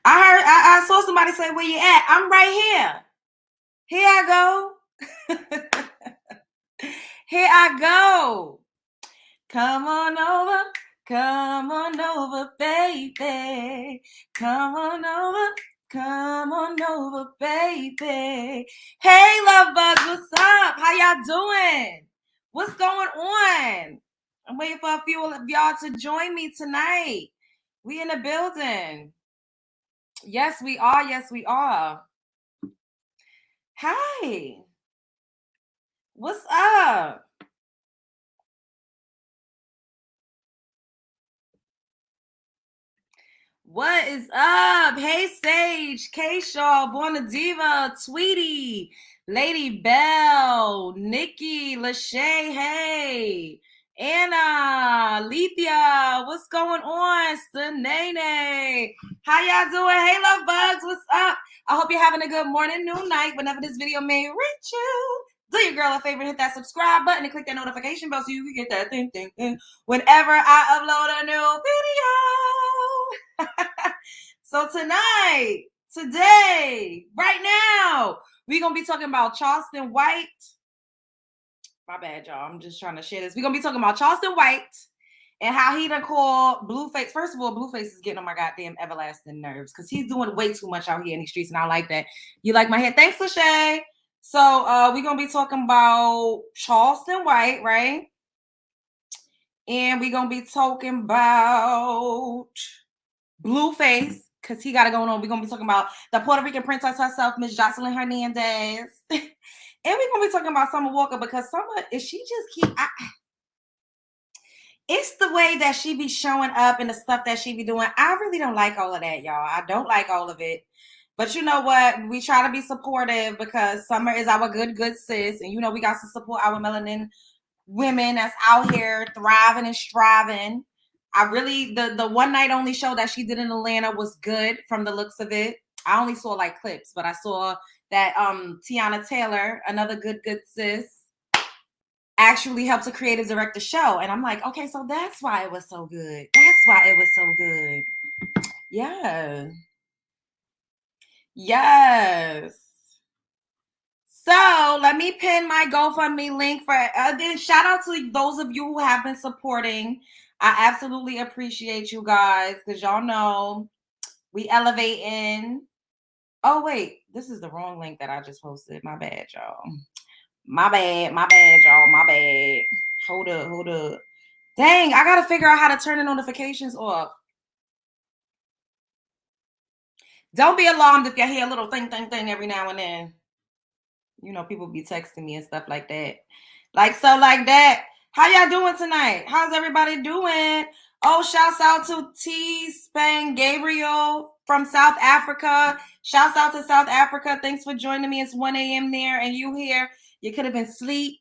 I saw somebody say, where you at? I'm right here. Here I go. Here I go. Come on over, baby. Come on over, baby. Hey, love bugs, what's up? How y'all doing? What's going on? I'm waiting for a few of y'all to join me tonight. We in the building. Yes, we are. Yes, we are. Hi. What's up? What is up? Hey, Sage, K-Shaw, Borna Diva, Tweety, Lady Bell, Nikki, Lachey, hey, Anna, Lethea, what's going on? Stanene, how y'all doing? Hey, love bugs, what's up? I hope you're having a good morning, noon, night, whenever this video may reach you. Do your girl a favor, hit that subscribe button and click that notification bell so you can get that thing whenever I upload a new video. So tonight, today, right now, we're going to be talking about Charleston White. My bad, y'all. I'm just trying to share this. We're going to be talking about Charleston White and how he done called BlueFace. First of all, BlueFace is getting on my goddamn everlasting nerves because he's doing way too much out here in these streets, and I like that. You like my hair? Thanks, Lachey. So we're going to be talking about Charleston White, right? And we're going to be talking about BlueFace, because he got it going on. We're going to be talking about the Puerto Rican princess herself, Miss Joseline Hernandez. And we're going to be talking about Summer Walker, because Summer, if she just it's the way that she be showing up and the stuff that she be doing. I really don't like all of that, y'all. I don't like all of it. But you know what? We try to be supportive because Summer is our good sis. And, you know, we got to support our melanin women that's out here thriving and striving. I really, the one night only show that she did in Atlanta was good from the looks of it. I only saw like clips, but I saw that Tiana Taylor, another good sis, actually helped to creative direct the show. And I'm like, okay, so that's why it was so good. That's why it was so good. Yeah. Yes. So let me pin my GoFundMe link for then shout out to those of you who have been supporting. I absolutely appreciate you guys because y'all know we elevating. Oh wait, this is the wrong link that I just posted. My bad, y'all. My bad, y'all. My bad. Hold up. Dang, I gotta figure out how to turn the notifications off. Don't be alarmed if you hear a little thing every now and then. You know, people be texting me and stuff like that. Like that. How y'all doing tonight? How's everybody doing? Oh, shouts out to T. Spang Gabriel from South Africa. Shouts out to South Africa. Thanks for joining me. It's 1 a.m. there and you here. You could have been asleep.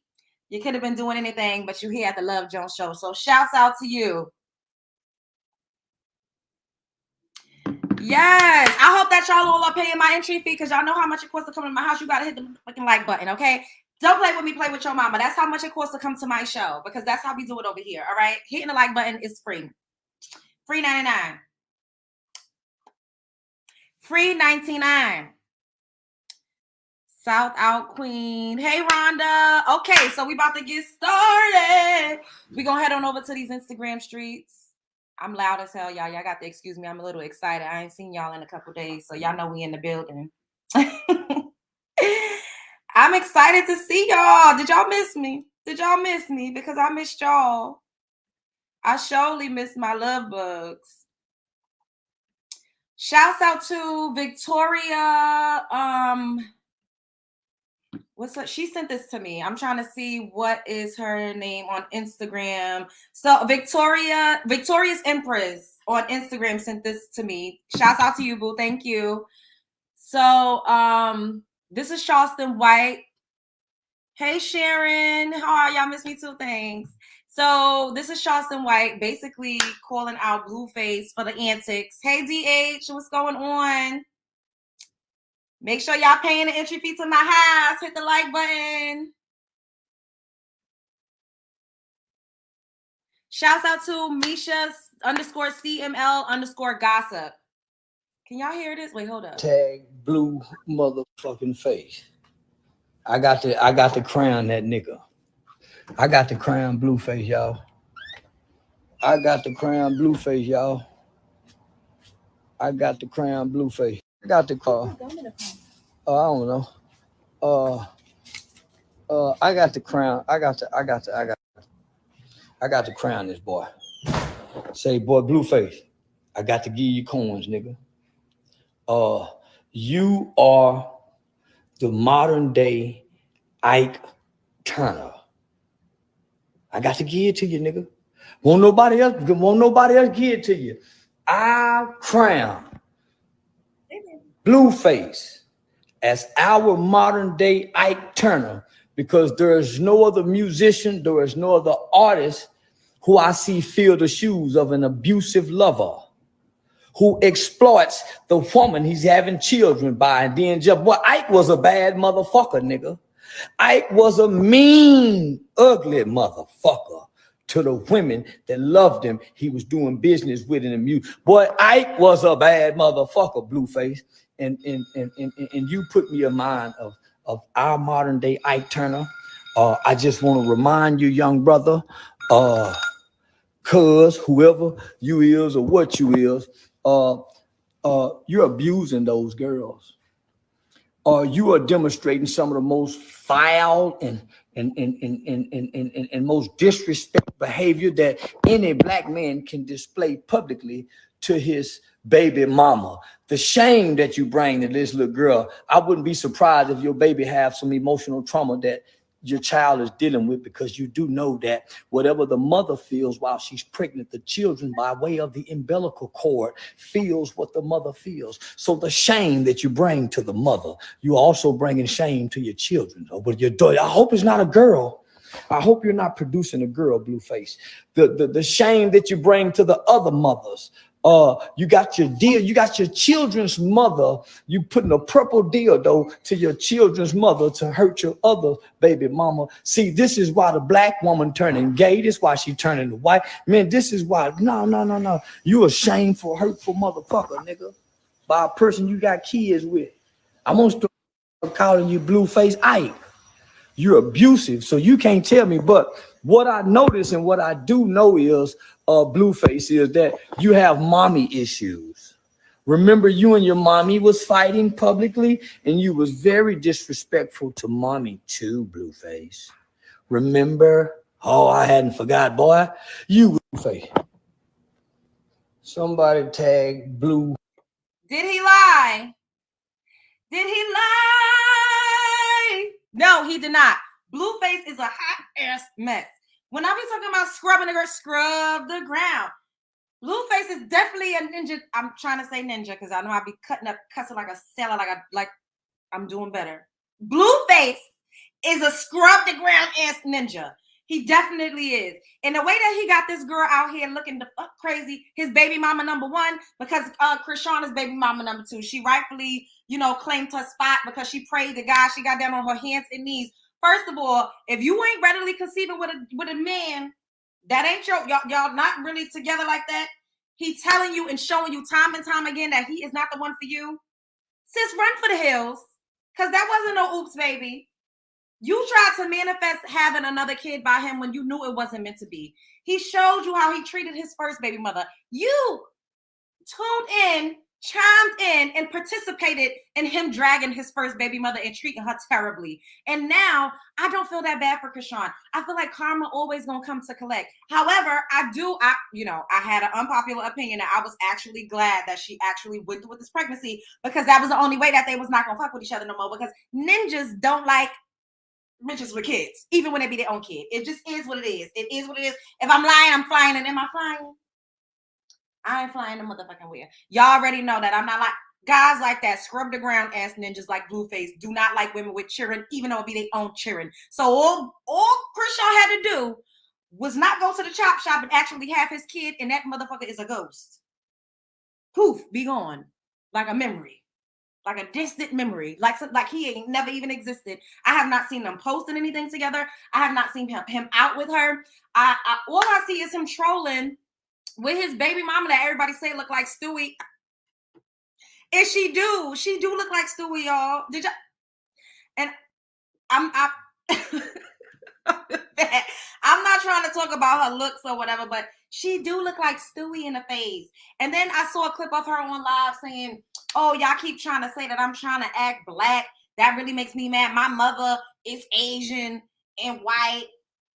You could have been doing anything, but you're here at the Love Jones Show. So shouts out to you. Yes. I hope that y'all all are paying my entry fee because y'all know how much it costs to come to my house. You got to hit the fucking like button, okay? Don't play with me, play with your mama. That's how much it costs to come to my show because that's how we do it over here, all right? Hitting the like button is free. Free 99. Free 99. South Out Queen. Hey, Rhonda. Okay, so we about to get started. We're going to head on over to these Instagram streets. I'm loud as hell, y'all. Y'all got to excuse me. I'm a little excited. I ain't seen y'all in a couple days, so y'all know we in the building. I'm excited to see y'all. Did y'all miss me? Because I missed y'all. I surely missed my love bugs. Shouts out to Victoria. What's up? She sent this to me. I'm trying to see what is her name on Instagram. So Victoria's Empress on Instagram sent this to me. Shouts out to you, boo. Thank you. So this is Charleston White. Hey Sharon, how are y'all? Miss me too. Thanks. So this is Charleston White basically calling out BlueFace for the antics. Hey DH, what's going on? Make sure y'all paying the entry fee to my house. Hit the like button. Shouts out to Misha _CML _gossip. Can y'all hear this? Wait, hold up. Tag blue motherfucking face. I got the crown that nigga. I got the crown BlueFace, y'all. I got the crown BlueFace, y'all. I got the crown BlueFace. I got the I don't know. I got the crown. I got the crown this boy. Say, boy, BlueFace, I got to give you coins, nigga. You are the modern day Ike Turner. I got to give it to you, nigga. Won't nobody else give it to you. I crown BlueFace as our modern day Ike Turner because there is no other musician, there is no other artist who I see fill the shoes of an abusive lover who exploits the woman he's having children by. And then just, well, Ike was a bad motherfucker, nigga. Ike was a mean, ugly motherfucker to the women that loved him. He was doing business with in the music. Boy, Ike was a bad motherfucker, BlueFace. And you put me in mind of our modern day Ike Turner. I just want to remind you, young brother, cuz whoever you is or what you is, you're abusing those girls. You are demonstrating some of the most foul and most disrespectful behavior that any black man can display publicly to his baby mama. The shame that you bring to this little girl, I wouldn't be surprised if your baby have some emotional trauma that your child is dealing with, because you do know that whatever the mother feels while she's pregnant, the children by way of the umbilical cord feels what the mother feels. So the shame that you bring to the mother, you also bringing shame to your children. Or with your daughter, I hope it's not a girl. I hope you're not producing a girl, BlueFace. The shame that you bring to the other mothers. You got your children's mother, you putting a purple dildo to your children's mother to hurt your other baby mama. See, this is why the black woman turning gay. This is why she turning to white. Man, this is why, no. You a shameful, hurtful motherfucker, nigga, by a person you got kids with. I'm gonna start calling you BlueFace Ike. You're abusive, so you can't tell me. But what I notice and what I do know is, BlueFace, is that you have mommy issues. Remember, you and your mommy was fighting publicly, and you was very disrespectful to mommy too, BlueFace. Remember? Oh, I hadn't forgot, boy. You, BlueFace. Somebody tag Blue. Did he lie? Did he lie? No, he did not. BlueFace is a hot ass mess. When I be talking about scrubbing the girl, scrub the ground. BlueFace is definitely a ninja. I'm trying to say ninja because I know I be cussing like a sailor, like I'm doing better. BlueFace is a scrub the ground ass ninja. He definitely is. And the way that he got this girl out here looking the fuck crazy, his baby mama number one, because Krishan is baby mama number two. She rightfully, claimed her spot because she prayed to God. She got down on her hands and knees. First of all, if you ain't readily conceiving with a man, that ain't y'all not really together like that. He telling you and showing you time and time again that he is not the one for you. Sis, run for the hills, because that wasn't no oops, baby. You tried to manifest having another kid by him when you knew it wasn't meant to be. He showed you how he treated his first baby mother. You tuned in, chimed in, and participated in him dragging his first baby mother and treating her terribly. And now I don't feel that bad for Krishan. I feel like karma always gonna come to collect. However, I had an unpopular opinion that I was actually glad that she actually went through with this pregnancy, because that was the only way that they was not gonna fuck with each other no more, because ninjas don't like bitches with kids, even when they be their own kid. It just is what it is. It is what it is. If I'm lying, I'm flying. And am I flying? I ain't flying the motherfucking wheel. Y'all already know that I'm not like guys like that. Scrub the ground ass ninjas like BlueFace do not like women with children, even though it be their own children. So all Krishan had to do was not go to the chop shop and actually have his kid, and that motherfucker is a ghost. Poof, be gone. Like a memory. Like a distant memory, like he ain't never even existed. I have not seen them posting anything together. I have not seen him out with her. All I see is him trolling with his baby mama that everybody say look like Stewie. And she do look like Stewie, y'all. Did y'all? And I'm I'm not trying to talk about her looks or whatever, but she do look like Stewie in the face. And then I saw a clip of her on live saying, "Oh, y'all keep trying to say that I'm trying to act black. That really makes me mad. My mother is Asian and white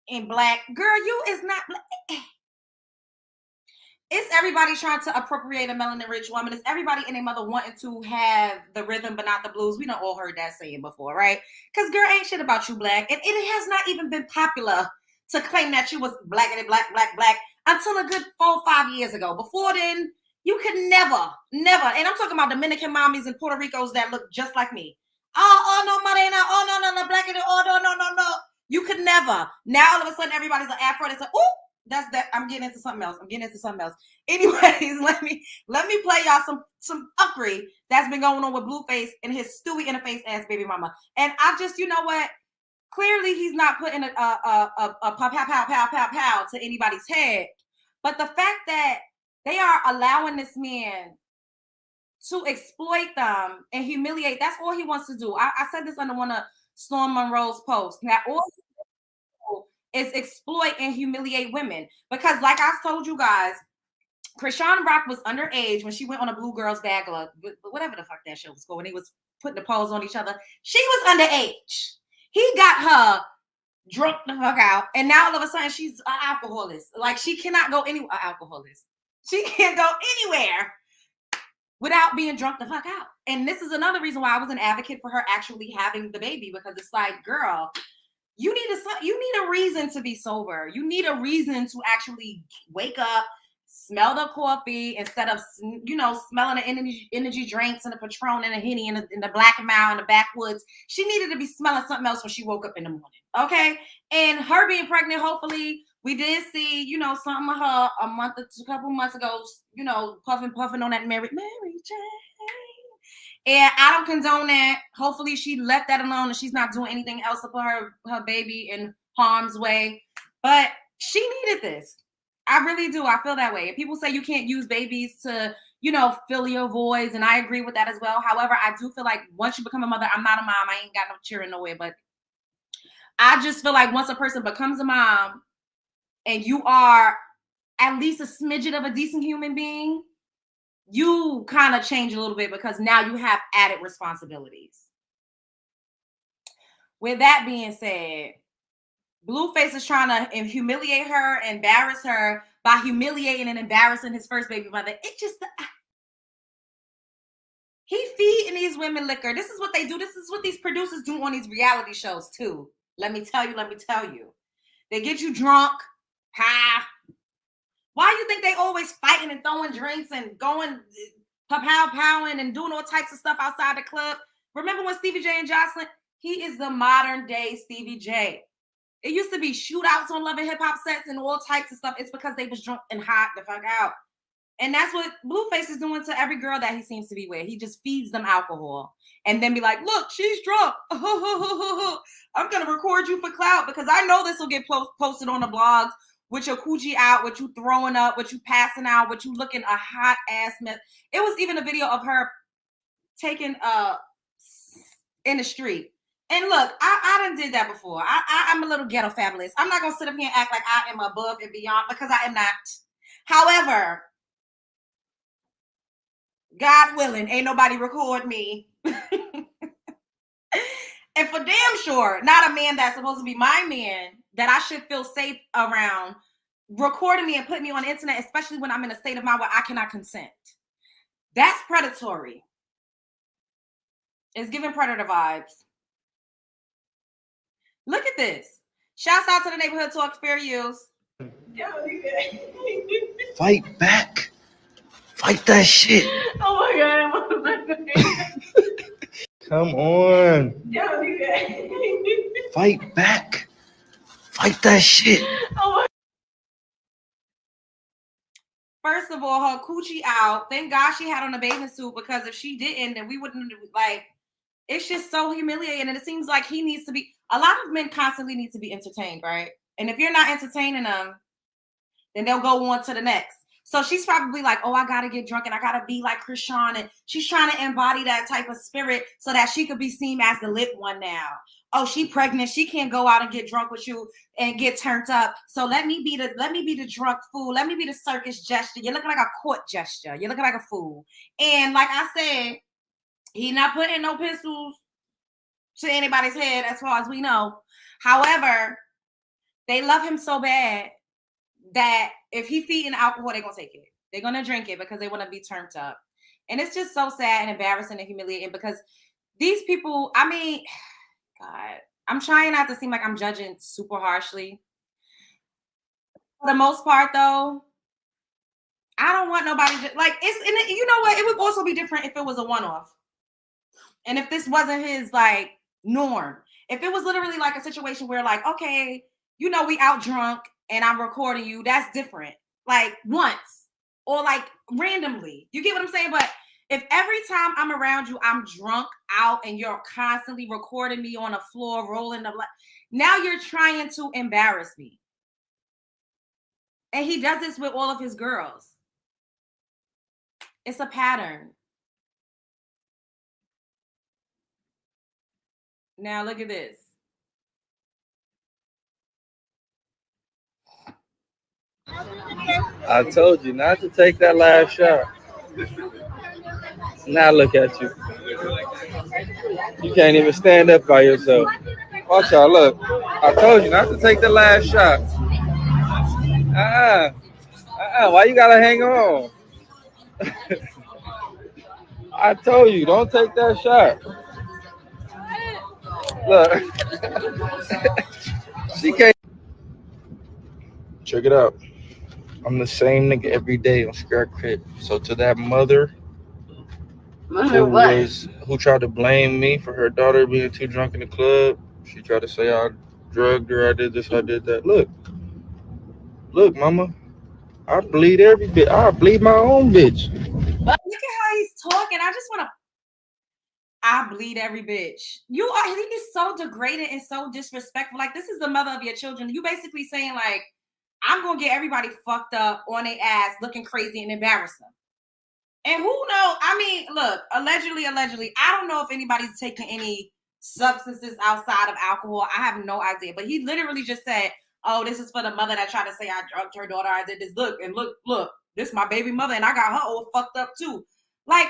and black. Girl, you is not black." It's everybody trying to appropriate a melanin-rich woman. It's everybody and their mother wanting to have the rhythm but not the blues. We done all heard that saying before, right? Because girl, ain't shit about you black. And it has not even been popular to claim that you was black until a good 4 or 5 years ago. Before then, you could never. And I'm talking about Dominican mommies and Puerto Ricos that look just like me. Oh, no, Morena. Oh, no, black. Oh, no. You could never. Now, all of a sudden, everybody's an Afro. They say, ooh, that's that. I'm getting into something else. Anyways, let me play y'all some fuckery that's been going on with BlueFace and his Stewie in the face ass baby mama. And I just, you know what? Clearly, he's not putting a pow to anybody's head. But the fact that they are allowing this man to exploit them and humiliate, that's all he wants to do. I said this under one of Storm Monroe's posts. Now, all is exploit and humiliate women. Because like I told you guys, Krishan Rock was underage when she went on a Blue Girls Bag, whatever the fuck that show was called, when they was putting the paws on each other. She was underage. He got her drunk the fuck out, and now all of a sudden she's an alcoholist. Like she cannot go anywhere. Alcoholist. She can't go anywhere without being drunk the fuck out. And this is another reason why I was an advocate for her actually having the baby, because it's like, girl, you need a reason to be sober. You need a reason to actually wake up, smell the coffee instead of, smelling the energy drinks and the Patron and the Henny and the Black Mile in the backwoods. She needed to be smelling something else when she woke up in the morning. Okay. And her being pregnant, hopefully we did see, something of her a couple months ago, puffing on that Mary Jane. And I don't condone that. Hopefully she left that alone and she's not doing anything else to put her baby in harm's way. But she needed this. I really do. I feel that way. And people say you can't use babies to, fill your voids. And I agree with that as well. However, I do feel like once you become a mother, I'm not a mom. I ain't got no cheering nowhere. But I just feel like once a person becomes a mom and you are at least a smidget of a decent human being, you kind of change a little bit because now you have added responsibilities. With that being said, BlueFace is trying to humiliate her, embarrass her by humiliating and embarrassing his first baby mother. He feeding these women liquor. This is what they do. This is what these producers do on these reality shows too. Let me tell you. They get you drunk. Why do you think they always fighting and throwing drinks and going powing and doing all types of stuff outside the club? Remember when Stevie J and Joseline? He is the modern day Stevie J. It used to be shootouts on Love and Hip Hop sets and all types of stuff. It's because they was drunk and hot the fuck out. And that's what BlueFace is doing to every girl that he seems to be with. He just feeds them alcohol and then be like, look, she's drunk. I'm going to record you for clout because I know this will get posted on the blogs with your coochie out, with you throwing up, with you passing out, with you looking a hot ass mess. It was even a video of her taking in the street. And look, I done did that before. I'm a little ghetto fabulous. I'm not going to sit up here and act like I am above and beyond because I am not. However, God willing, ain't nobody record me. And for damn sure, not a man that's supposed to be my man that I should feel safe around recording me and putting me on the internet, especially when I'm in a state of mind where I cannot consent. That's predatory. It's giving predator vibes. Look at this. Shouts out to the Neighborhood Talk, fair use. Fight back. Fight that shit. Oh my God. Come on. Fight back. Fight that shit. Oh First of all, her coochie out. Thank God she had on a bathing suit because if she didn't, then we wouldn't it's just so humiliating. And it seems like he needs to be, a lot of men constantly need to be entertained, right? And if you're not entertaining them, then they'll go on to the next. So she's probably like, oh, I gotta get drunk and I gotta be like Krishan. And she's trying to embody that type of spirit so that she could be seen as the lit one now. Oh, she pregnant. She can't go out and get drunk with you and get turned up. So let me be the drunk fool. Let me be the circus gesture. You're looking like a court gesture. You're looking like a fool. And like I said, he not putting no pistols to anybody's head as far as we know. However, they love him so bad that if he feeding alcohol, they're gonna take it. They're gonna drink it because they want to be turned up. And it's just so sad and embarrassing and humiliating because these people, I mean, God, I'm trying not to seem like I'm judging super harshly. For the most part, though, I don't want nobody like it's in it, you know what? It would also be different if it was a one-off. And if this wasn't his like norm. If it was literally like a situation where like, okay, you know, we out drunk and I'm recording you, that's different. Like once or like randomly. You get what I'm saying? But if every time I'm around you, I'm drunk out and you're constantly recording me on the floor, rolling the now you're trying to embarrass me. And he does this with all of his girls. It's a pattern. Now look at this. I told you not to take that last shot. Now look at you. You can't even stand up by yourself. Watch out, look. I told you not to take the last shot. Why you gotta hang on? I told you, don't take that shot. Look. She can't. Check it out. I'm the same nigga every day on Scare Crib. So to that mother who tried to blame me for her daughter being too drunk in the club, she tried to say I drugged her, I did this, I did that. Look, mama, I bleed every bit. I bleed my own bitch. Look at how he's talking. I just want to. I bleed every bitch. He is so degraded and so disrespectful. Like, this is the mother of your children. You basically saying, like, I'm going to get everybody fucked up on their ass, looking crazy and embarrass them. And who knows? I mean, look, allegedly, I don't know if anybody's taking any substances outside of alcohol. I have no idea. But he literally just said, oh, this is for the mother that tried to say I drugged her daughter. I did this. Look, this is my baby mother, and I got her all fucked up too. Like,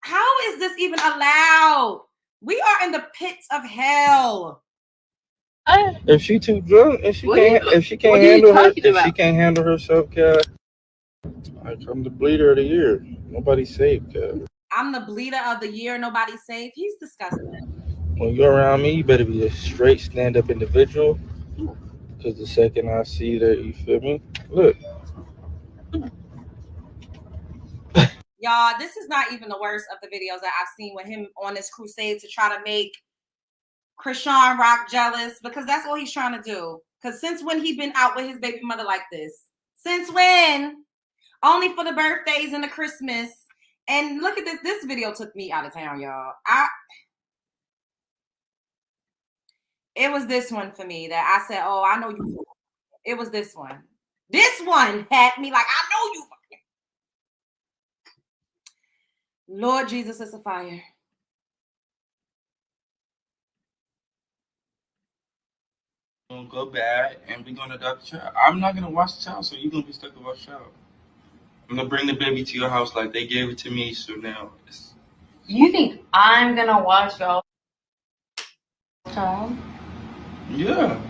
how is this even allowed? We are in the pits of hell. If she too drunk, if she can't handle herself, Kat, I'm the bleeder of the year. Nobody's safe, Kat. I'm the bleeder of the year. Nobody's safe. He's disgusting. When you're around me, you better be a straight stand-up individual. Because the second I see that, you feel me? Look. Y'all, this is not even the worst of the videos that I've seen with him on this crusade to try to make Krishan Rock jealous, because that's all he's trying to do. Because since when he been out with his baby mother like this? Since when? Only for the birthdays and the Christmas. And look at this. This video took me out of town, y'all. It was this one for me that I said, oh, I know you. It was this one. This one had me like, I know you. Lord Jesus, it's a fire. Gonna go back and we're gonna adopt the child. I'm not gonna watch the child, so you're gonna be stuck with our child. I'm gonna bring the baby to your house like they gave it to me, so now it's... You think I'm gonna watch y'all child? Yeah.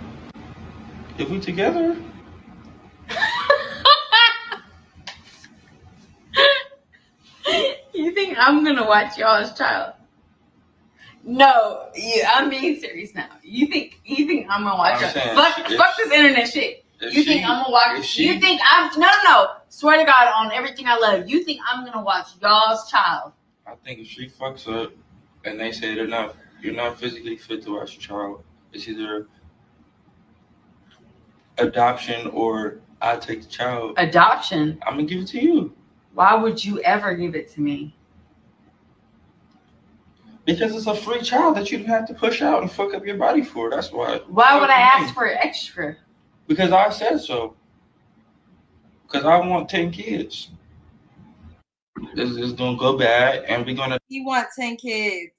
If we together. You think I'm gonna watch y'all's child? No, I'm being serious now. You think I'm gonna watch y'all? Fuck this internet shit. You think I'm gonna watch? You think I'm no. Swear to God on everything I love. You think I'm gonna watch y'all's child? I think if she fucks up and they say you're not physically fit to watch your child, it's either adoption or I take the child. Adoption? I'm gonna give it to you. Why would you ever give it to me? Because it's a free child that you didn't have to push out and fuck up your body for. That's why. Why would I ask for extra? Because I said so. Because I want 10 kids. It's gonna go bad, and we're gonna. He wants 10 kids.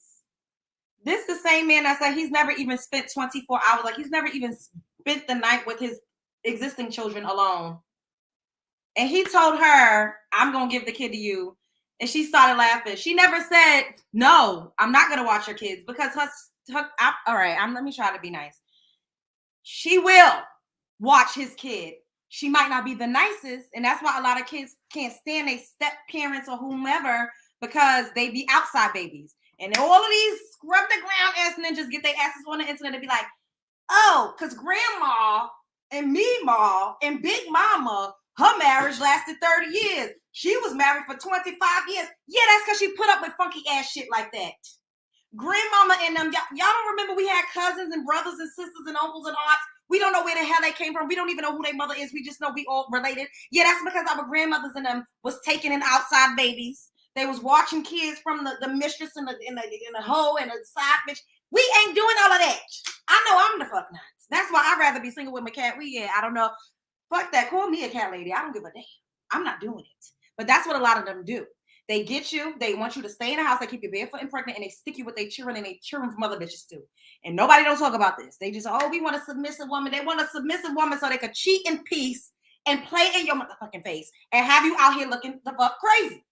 This the same man that said he's never even spent 24 hours. Like he's never even spent the night with his existing children alone. And he told her, I'm gonna give the kid to you. And she started laughing. She never said, no, I'm not gonna watch your kids because all right, let me try to be nice. She will watch his kid. She might not be the nicest, and that's why a lot of kids can't stand their step parents or whomever because they be outside babies. And all of these scrub the ground ass ninjas get their asses on the internet and be like, oh, because grandma and Meemaw and Big Mama, her marriage lasted 30 years. She was married for 25 years. Yeah, that's because she put up with funky ass shit like that. Grandmama and them, y'all don't remember we had cousins and brothers and sisters and uncles and aunts. We don't know where the hell they came from. We don't even know who their mother is. We just know we all related. Yeah, that's because our grandmothers and them was taking in outside babies. They was watching kids from the mistress and the hoe and the side bitch. We ain't doing all of that. I know I'm the fuck nuts. That's why I'd rather be single with my cat. I don't know. Fuck that. Call me a cat lady. I don't give a damn. I'm not doing it. But that's what a lot of them do. They get you. They want you to stay in the house. They keep you barefoot and pregnant, and they stick you with their children, and they children from other bitches too. And nobody don't talk about this. They just, we want a submissive woman. They want a submissive woman so they could cheat in peace and play in your motherfucking face and have you out here looking the fuck crazy.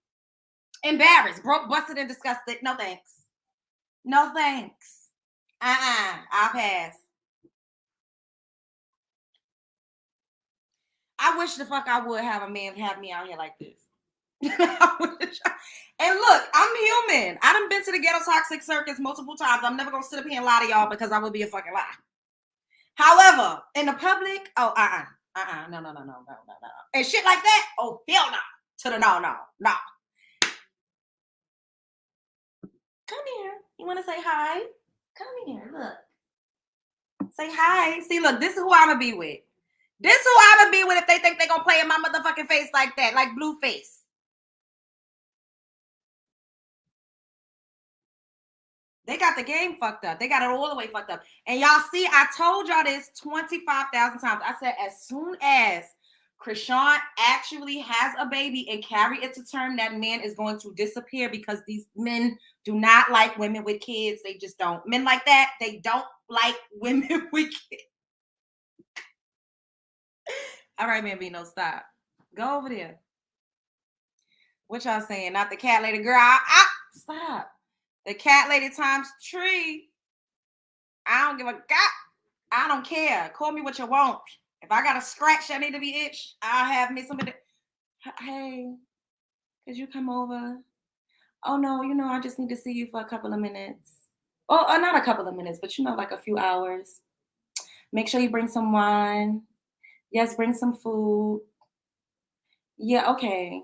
Embarrassed, broke, busted, and disgusted. No thanks. No thanks. I'll pass. I wish the fuck I would have a man have me out here like this. And look, I'm human. I done been to the ghetto toxic circus multiple times. I'm never gonna sit up here and lie to y'all because I would be a fucking lie. However, in the public, no. And shit like that, oh hell no. To the no. Come here. You wanna say hi? Come here, look. Say hi. See, look, this is who I'm gonna be with. This is who I'm gonna be with if they think they're gonna play in my motherfucking face like that, like BlueFace. They got the game fucked up. They got it all the way fucked up. And y'all see, I told y'all this 25,000 times. I said as soon as Krishan actually has a baby and carry it to term, that man is going to disappear because these men do not like women with kids. They just don't. Men like that, they don't like women with kids. All right, man, B, no, stop. Go over there. What y'all saying? Not the cat lady girl. Stop. The cat lady times tree. I don't give a god. I don't care. Call me what you want. If I got a scratch that need to be itched, I'll have me somebody. Hey, could you come over? Oh no, I just need to see you for a couple of minutes. Oh, not a couple of minutes, but like a few hours. Make sure you bring some wine. Yes, bring some food. Yeah, okay.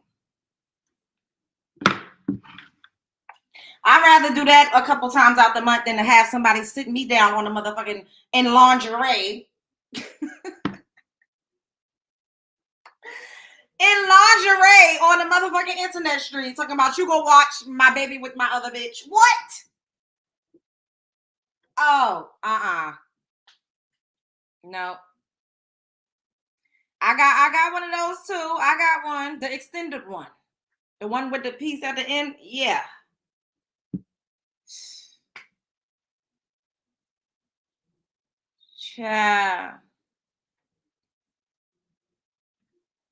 I'd rather do that a couple times out the month than to have somebody sit me down on the motherfucking in lingerie. In lingerie on the motherfucking internet street talking about you go watch my baby with my other bitch. What? Oh, no. I got one of those too. I got one, the extended one. The one with the piece at the end. Yeah. Yeah.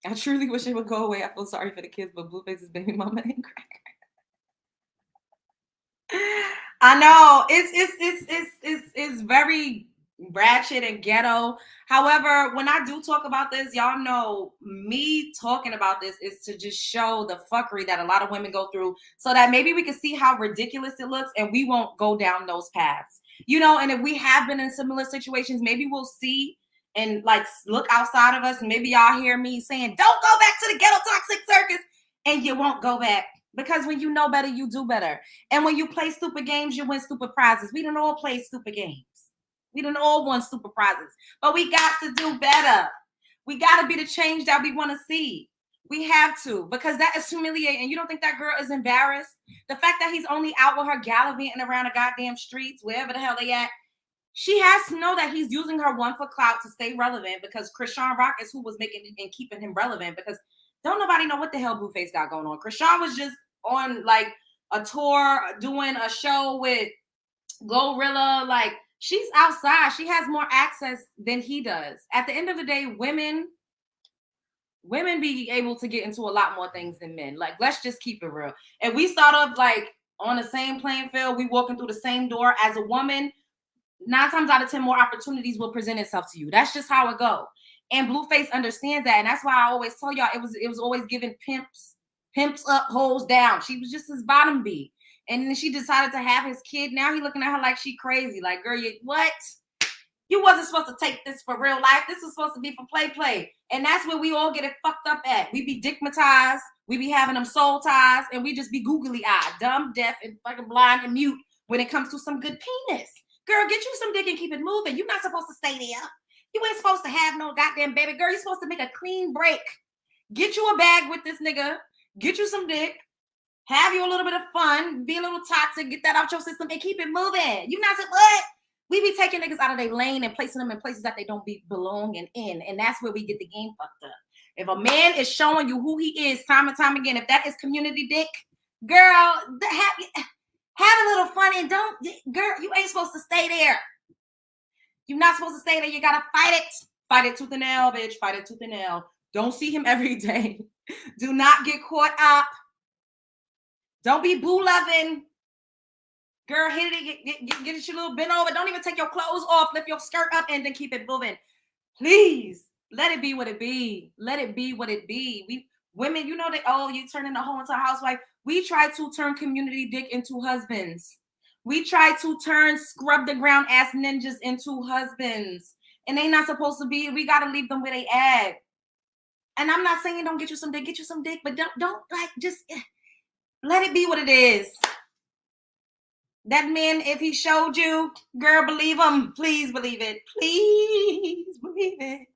I truly wish it would go away. I feel sorry for the kids, but BlueFace's baby mama ain't crack. I know it's very ratchet and ghetto. However, when I do talk about this, y'all know me talking about this is to just show the fuckery that a lot of women go through so that maybe we can see how ridiculous it looks and we won't go down those paths. And if we have been in similar situations, maybe we'll see and like look outside of us. And maybe y'all hear me saying, don't go back to the ghetto toxic circus, and you won't go back. Because when you know better, you do better. And when you play stupid games, you win stupid prizes. We don't all play stupid games. We don't all win stupid prizes. But we got to do better. We got to be the change that we want to see. We have to. Because that is humiliating. You don't think that girl is embarrassed? The fact that he's only out with her gallivanting around the goddamn streets, wherever the hell they at, She has to know that he's using her one for clout to stay relevant, because Krishan Rock is who was making it and keeping him relevant, because don't nobody know what the hell BlueFace got going on. Krishan was just on like a tour doing a show with Glorilla. Like, she's outside. She has more access than he does. At the end of the day, women be able to get into a lot more things than men. Like, let's just keep it real. And we start off like on the same playing field. We walking through the same door. As a woman, 9 times out of 10 more opportunities will present itself to you. That's just how it go. And BlueFace understands that. And that's why I always tell y'all it was always giving pimps up, hoes down. She was just his bottom B. And then she decided to have his kid. Now he looking at her like she crazy. Like, girl, you what? You wasn't supposed to take this for real life. This was supposed to be for play. And that's where we all get it fucked up at. We be dickmatized. We be having them soul ties. And we just be googly-eyed, dumb, deaf, and fucking blind and mute when it comes to some good penis. Girl, get you some dick and keep it moving. You're not supposed to stay there. You ain't supposed to have no goddamn baby. Girl, you're supposed to make a clean break. Get you a bag with this nigga. Get you some dick. Have you a little bit of fun. Be a little toxic. Get that out your system and keep it moving. You not what? We be taking niggas out of their lane and placing them in places that they don't belong in. And that's where we get the game fucked up. If a man is showing you who he is time and time again, if that is community dick, girl, have a little fun and don't, girl, you ain't supposed to stay there. You're not supposed to stay there. You gotta fight it. Fight it tooth and nail, bitch. Fight it tooth and nail. Don't see him every day. Do not get caught up. Don't be boo loving. Girl, hit it, get it your little bent over. Don't even take your clothes off. Lift your skirt up and then keep it moving. Please, let it be what it be. Let it be what it be. We women, you know that, oh, you turning a hoe into a housewife. We try to turn community dick into husbands. We try to turn scrub the ground ass ninjas into husbands. And they not supposed to be. We got to leave them where they at. And I'm not saying don't get you some dick, but don't like, just let it be what it is. That man, if he showed you, girl, believe him. Please believe it. Please believe it.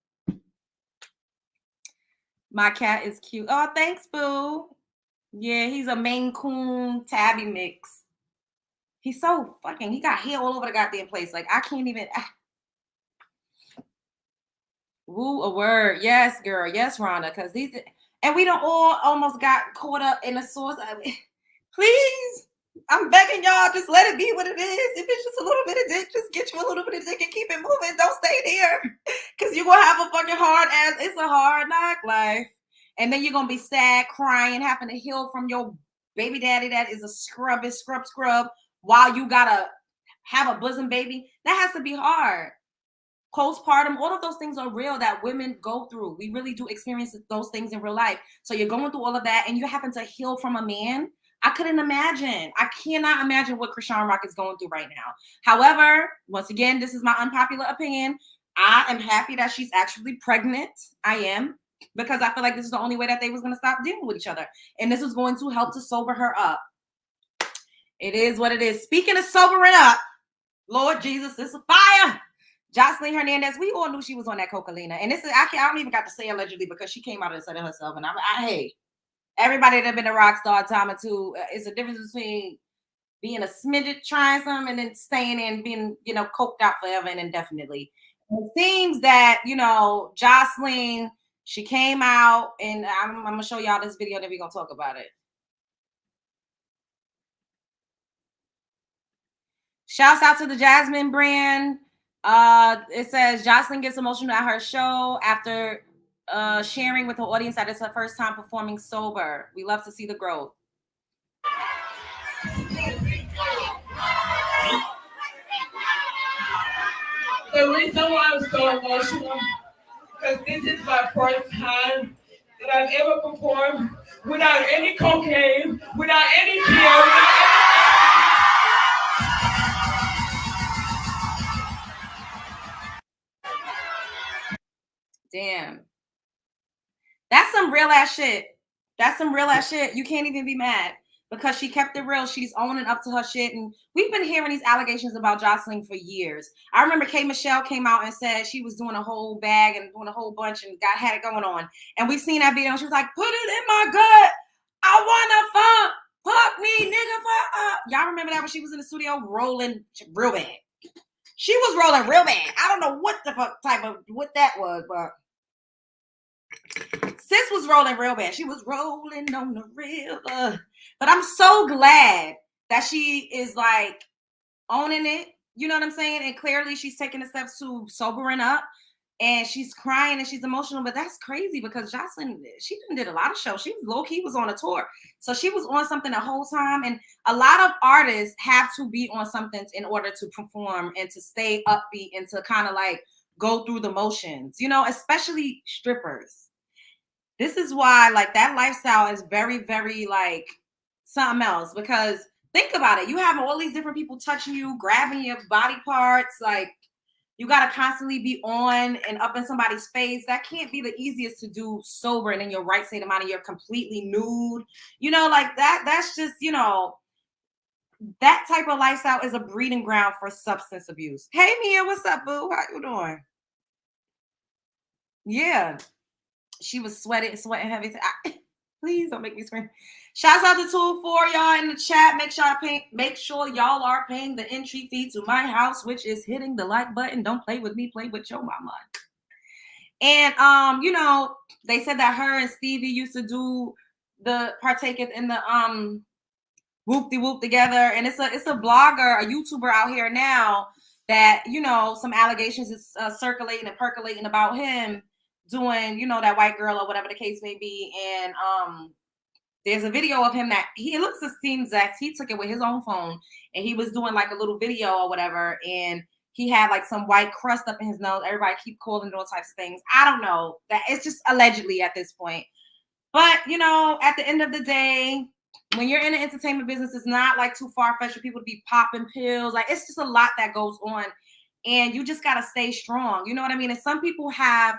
My cat is cute. Oh, thanks, boo. Yeah, he's a Maine Coon tabby mix. He's so fucking, he got hair all over the goddamn place. Like, I can't even. Woo, a word. Yes, girl. Yes, Rhonda. Because these, and we don't all almost got caught up in the source of it. Please. I'm begging y'all, just let it be what it is. If it's just a little bit of dick, just get you a little bit of dick and keep it moving. Don't stay there. Because you're going to have a fucking hard ass. It's a hard knock life. And then you're going to be sad, crying, having to heal from your baby daddy that is a scrub, while you got to have a bosom baby. That has to be hard. Postpartum, all of those things are real that women go through. We really do experience those things in real life. So you're going through all of that and you're having to heal from a man. I couldn't imagine. I cannot imagine what Krishan Rock is going through right now. However, once again, this is my unpopular opinion. I am happy that she's actually pregnant. I am, because I feel like this is the only way that they was going to stop dealing with each other. And this was going to help to sober her up. It is what it is. Speaking of sobering up, Lord Jesus, this is fire. Joseline Hernandez, we all knew she was on that cocaine. And this is, I don't even got to say allegedly, because she came out and said it herself. And hey, everybody that been a rock star a time or two, it's a difference between being a smidget, trying something, and then staying in, being, coked out forever and indefinitely. It seems that, Joseline, she came out, and I'm going to show y'all this video, then we're going to talk about it. Shouts out to the Jasmine brand. It says Joseline gets emotional at her show after sharing with the audience that it's her first time performing sober. We love to see the growth. The reason why I'm so emotional, because this is my first time that I've ever performed without any cocaine, without any jail, Damn. That's some real ass shit. That's some real ass shit. You can't even be mad, because she kept it real. She's owning up to her shit. And we've been hearing these allegations about Joseline for years. I remember K. Michelle came out and said she was doing a whole bag and doing a whole bunch and had it going on. And we seen that video and she was like, put it in my gut. I wanna fuck me, nigga, fuck up. Y'all remember that when she was in the studio rolling real bad? She was rolling real bad. I don't know what the fuck what that was, but sis was rolling real bad. She was rolling on the river. But I'm so glad that she is like owning it. You know what I'm saying? And clearly she's taking the steps to sobering up. And she's crying and she's emotional, but that's crazy because Joseline, she did a lot of shows. She was low-key was on a tour. So she was on something the whole time. And a lot of artists have to be on something in order to perform and to stay upbeat and to kind of like go through the motions, you know, especially strippers. This is why like that lifestyle is very, very like something else, because think about it. You have all these different people touching you, grabbing your body parts, like you got to constantly be on and up in somebody's face. That can't be the easiest to do sober and in your right state of mind and you're completely nude. You know, like that's just, you know, that type of lifestyle is a breeding ground for substance abuse. Hey, Mia, what's up, boo? How you doing? Yeah. She was sweating heavy. Please don't make me scream. Shouts out to Tool 4, y'all in the chat. Make sure y'all are paying the entry fee to my house, which is hitting the like button. Don't play with me, play with your mama. And you know, they said that her and Stevie used to do the partake in the whoop-de-whoop together. And it's a blogger, a YouTuber out here now that, you know, some allegations is circulating and percolating about him doing, you know, that white girl or whatever the case may be. And there's a video of him that he looks the same exact. He took it with his own phone and he was doing like a little video or whatever. And he had like some white crust up in his nose. Everybody keep calling those types of things. I don't know. That it's just allegedly at this point. But, you know, at the end of the day, when you're in the entertainment business, it's not like too far-fetched for people to be popping pills. Like it's just a lot that goes on. And you just got to stay strong. You know what I mean? And some people have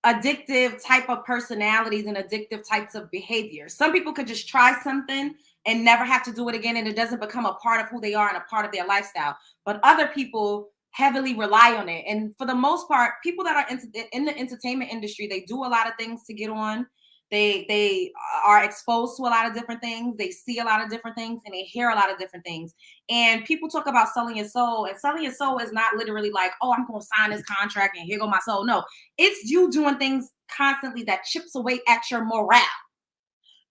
addictive type of personalities and addictive types of behaviors. Some people could just try something and never have to do it again. And it doesn't become a part of who they are and a part of their lifestyle. But other people heavily rely on it. And for the most part, people that are in the entertainment industry, they do a lot of things to get on. They are exposed to a lot of different things. They see a lot of different things and they hear a lot of different things. And people talk about selling your soul, and selling your soul is not literally like, oh, I'm going to sign this contract and here go my soul. No, it's you doing things constantly that chips away at your morale.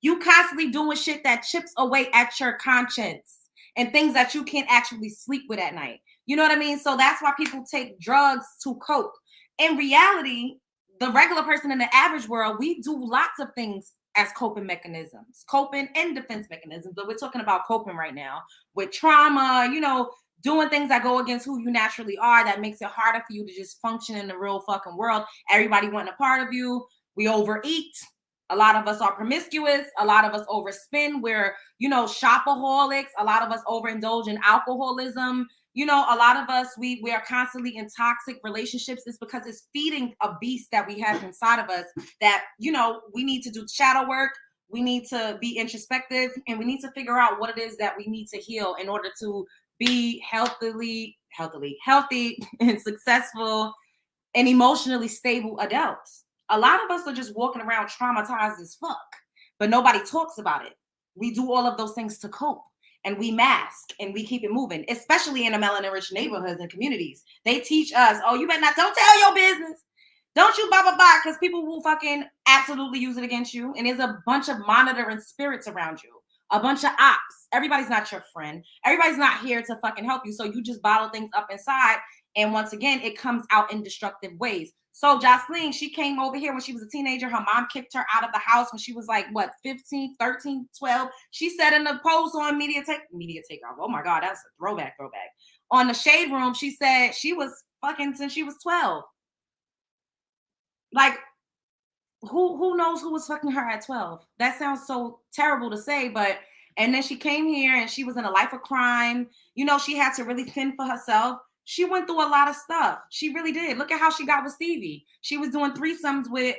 You constantly doing shit that chips away at your conscience and things that you can't actually sleep with at night. You know what I mean? So that's why people take drugs to cope. In reality, the regular person in the average world, we do lots of things as coping mechanisms, coping and defense mechanisms. But we're talking about coping right now with trauma, you know, doing things that go against who you naturally are. That makes it harder for you to just function in the real fucking world. Everybody wanting a part of you. We overeat. A lot of us are promiscuous. A lot of us overspend. We're, you know, shopaholics. A lot of us overindulge in alcoholism. You know, a lot of us, we are constantly in toxic relationships. It's because it's feeding a beast that we have inside of us that, you know, we need to do shadow work. We need to be introspective and we need to figure out what it is that we need to heal in order to be healthy and successful and emotionally stable adults. A lot of us are just walking around traumatized as fuck, but nobody talks about it. We do all of those things to cope. And we mask and we keep it moving, especially in the melanin-rich neighborhoods and communities. They teach us, oh, you better not, don't tell your business. Don't you blah, blah, blah, because people will fucking absolutely use it against you. And there's a bunch of monitoring spirits around you, a bunch of ops. Everybody's not your friend. Everybody's not here to fucking help you. So you just bottle things up inside. And once again, it comes out in destructive ways. So Joseline, she came over here when she was a teenager. Her mom kicked her out of the house when she was like, what, 15, 13, 12. She said in the post on Media Takeoff. Oh my God, that's a throwback. On the Shade Room, she said she was fucking since she was 12. Like, who knows who was fucking her at 12? That sounds so terrible to say, but, and then she came here and she was in a life of crime. You know, she had to really fend for herself. She went through a lot of stuff. She really did. Look at how she got with Stevie. She was doing threesomes with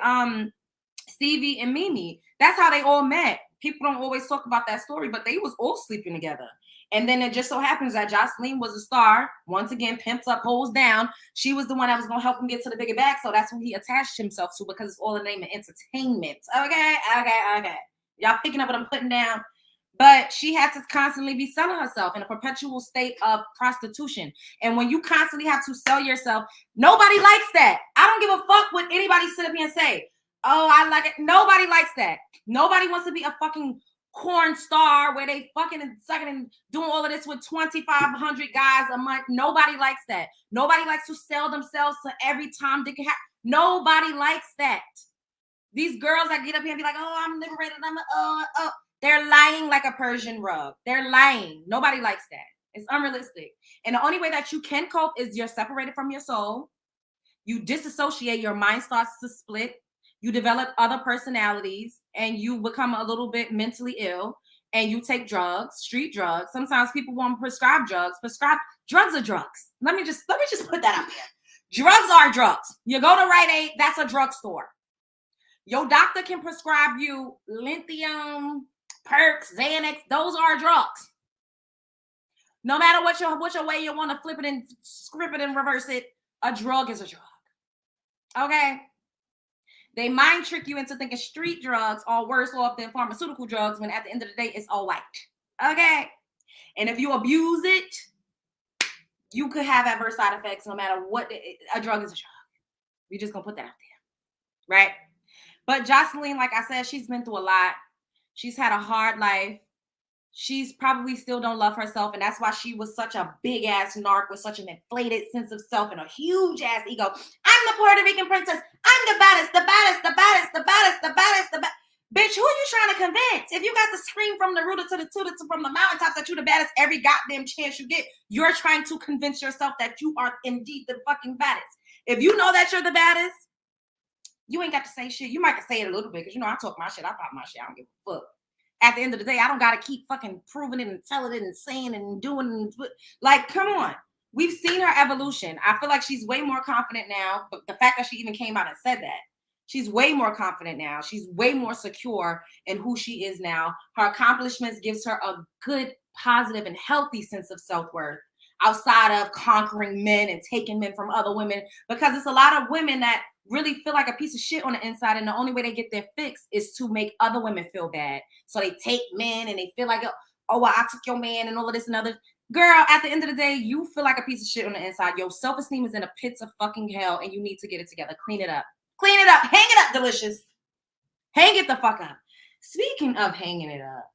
Stevie and Mimi. That's how they all met. People don't always talk about that story, but they was all sleeping together. And then it just so happens that Joseline was a star. Once again, pimps up, hoes down. She was the one that was going to help him get to the bigger bag. So that's who he attached himself to because it's all in the name of entertainment. Okay. Y'all picking up what I'm putting down. But she had to constantly be selling herself in a perpetual state of prostitution. And when you constantly have to sell yourself, nobody likes that. I don't give a fuck what anybody sit up here and say. Oh, I like it. Nobody likes that. Nobody wants to be a fucking porn star where they fucking and sucking and doing all of this with 2,500 guys a month. Nobody likes that. Nobody likes to sell themselves to every Tom, Dick, and Harry. Nobody likes that. These girls that get up here and be like, oh, I'm liberated. They're lying like a Persian rug. They're lying. Nobody likes that. It's unrealistic. And the only way that you can cope is you're separated from your soul. You disassociate. Your mind starts to split. You develop other personalities and you become a little bit mentally ill and you take drugs, street drugs. Sometimes people won't prescribe drugs. Drugs are drugs. Let me just put that out there. Drugs are drugs. You go to Rite Aid, that's a drugstore. Your doctor can prescribe you lithium, perks, Xanax. Those are drugs. No matter what your way you want to flip it and script it and reverse it, a drug is a drug. Okay? They mind trick you into thinking street drugs are worse off than pharmaceutical drugs when at the end of the day, it's all white. Okay? And if you abuse it, you could have adverse side effects no matter what. A drug is a drug. We're just going to put that out there. Right? But Joseline, like I said, she's been through a lot. She's had a hard life. She's probably still don't love herself. And that's why she was such a big ass narc with such an inflated sense of self and a huge ass ego. I'm the Puerto Rican princess. I'm the baddest, the baddest, the baddest, the baddest, the baddest, the baddest. Bitch, who are you trying to convince? If you got to scream from the rooter to the tutor from the mountaintops that you're the baddest every goddamn chance you get, you're trying to convince yourself that you are indeed the fucking baddest. If you know that you're the baddest, you ain't got to say shit. You might say it a little bit because, you know, I talk my shit. I pop my shit. I don't give a fuck. At the end of the day, I don't got to keep fucking proving it and telling it and saying it and doing it. Like, come on. We've seen her evolution. I feel like she's way more confident now. But the fact that she even came out and said that, she's way more confident now. She's way more secure in who she is now. Her accomplishments gives her a good, positive, and healthy sense of self-worth outside of conquering men and taking men from other women, because it's a lot of women that really feel like a piece of shit on the inside, and the only way they get their fix is to make other women feel bad. So they take men and they feel like, oh, well, I took your man and all of this and other. Girl, at the end of the day, you feel like a piece of shit on the inside. Your self-esteem is in a pit of fucking hell, and you need to get it together. Clean it up. Clean it up. Hang it up, Delicious. Hang it the fuck up. Speaking of hanging it up,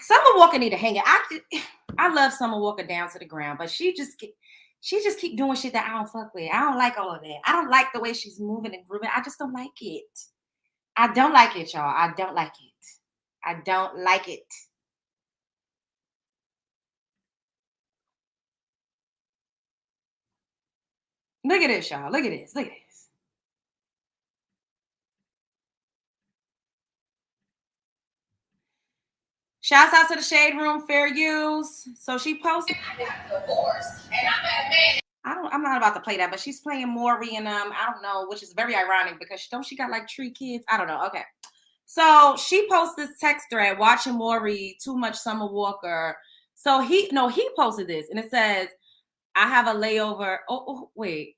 Summer Walker need to hang it. I love Summer Walker down to the ground, but she just keep doing shit that I don't fuck with. I don't like all of that. I don't like the way she's moving and grooving. I just don't like it. I don't like it, y'all. I don't like it. I don't like it. Look at this, y'all. Look at this. Look at this. Shouts out to the Shade Room, fair use. So she posted. I'm not about to play that, but she's playing Maury and I don't know, which is very ironic because she got like 3 kids. I don't know. Okay. So she posts this text thread, watching Maury, too much Summer Walker. So he posted this and it says, I have a layover. Oh, wait.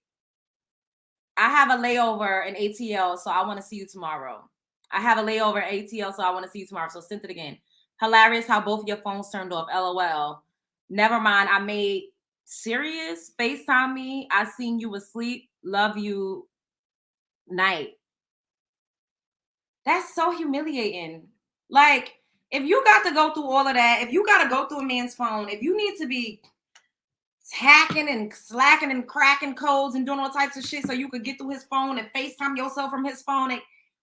I have a layover in ATL, so I want to see you tomorrow. I have a layover in ATL, so I want to see you tomorrow. So sent it again. Hilarious how both of your phones turned off. LOL. Never mind. I made serious. FaceTime me. I seen you asleep. Love you. Night. That's so humiliating. Like, if you got to go through all of that, if you got to go through a man's phone, if you need to be hacking and slacking and cracking codes and doing all types of shit so you could get through his phone and FaceTime yourself from his phone,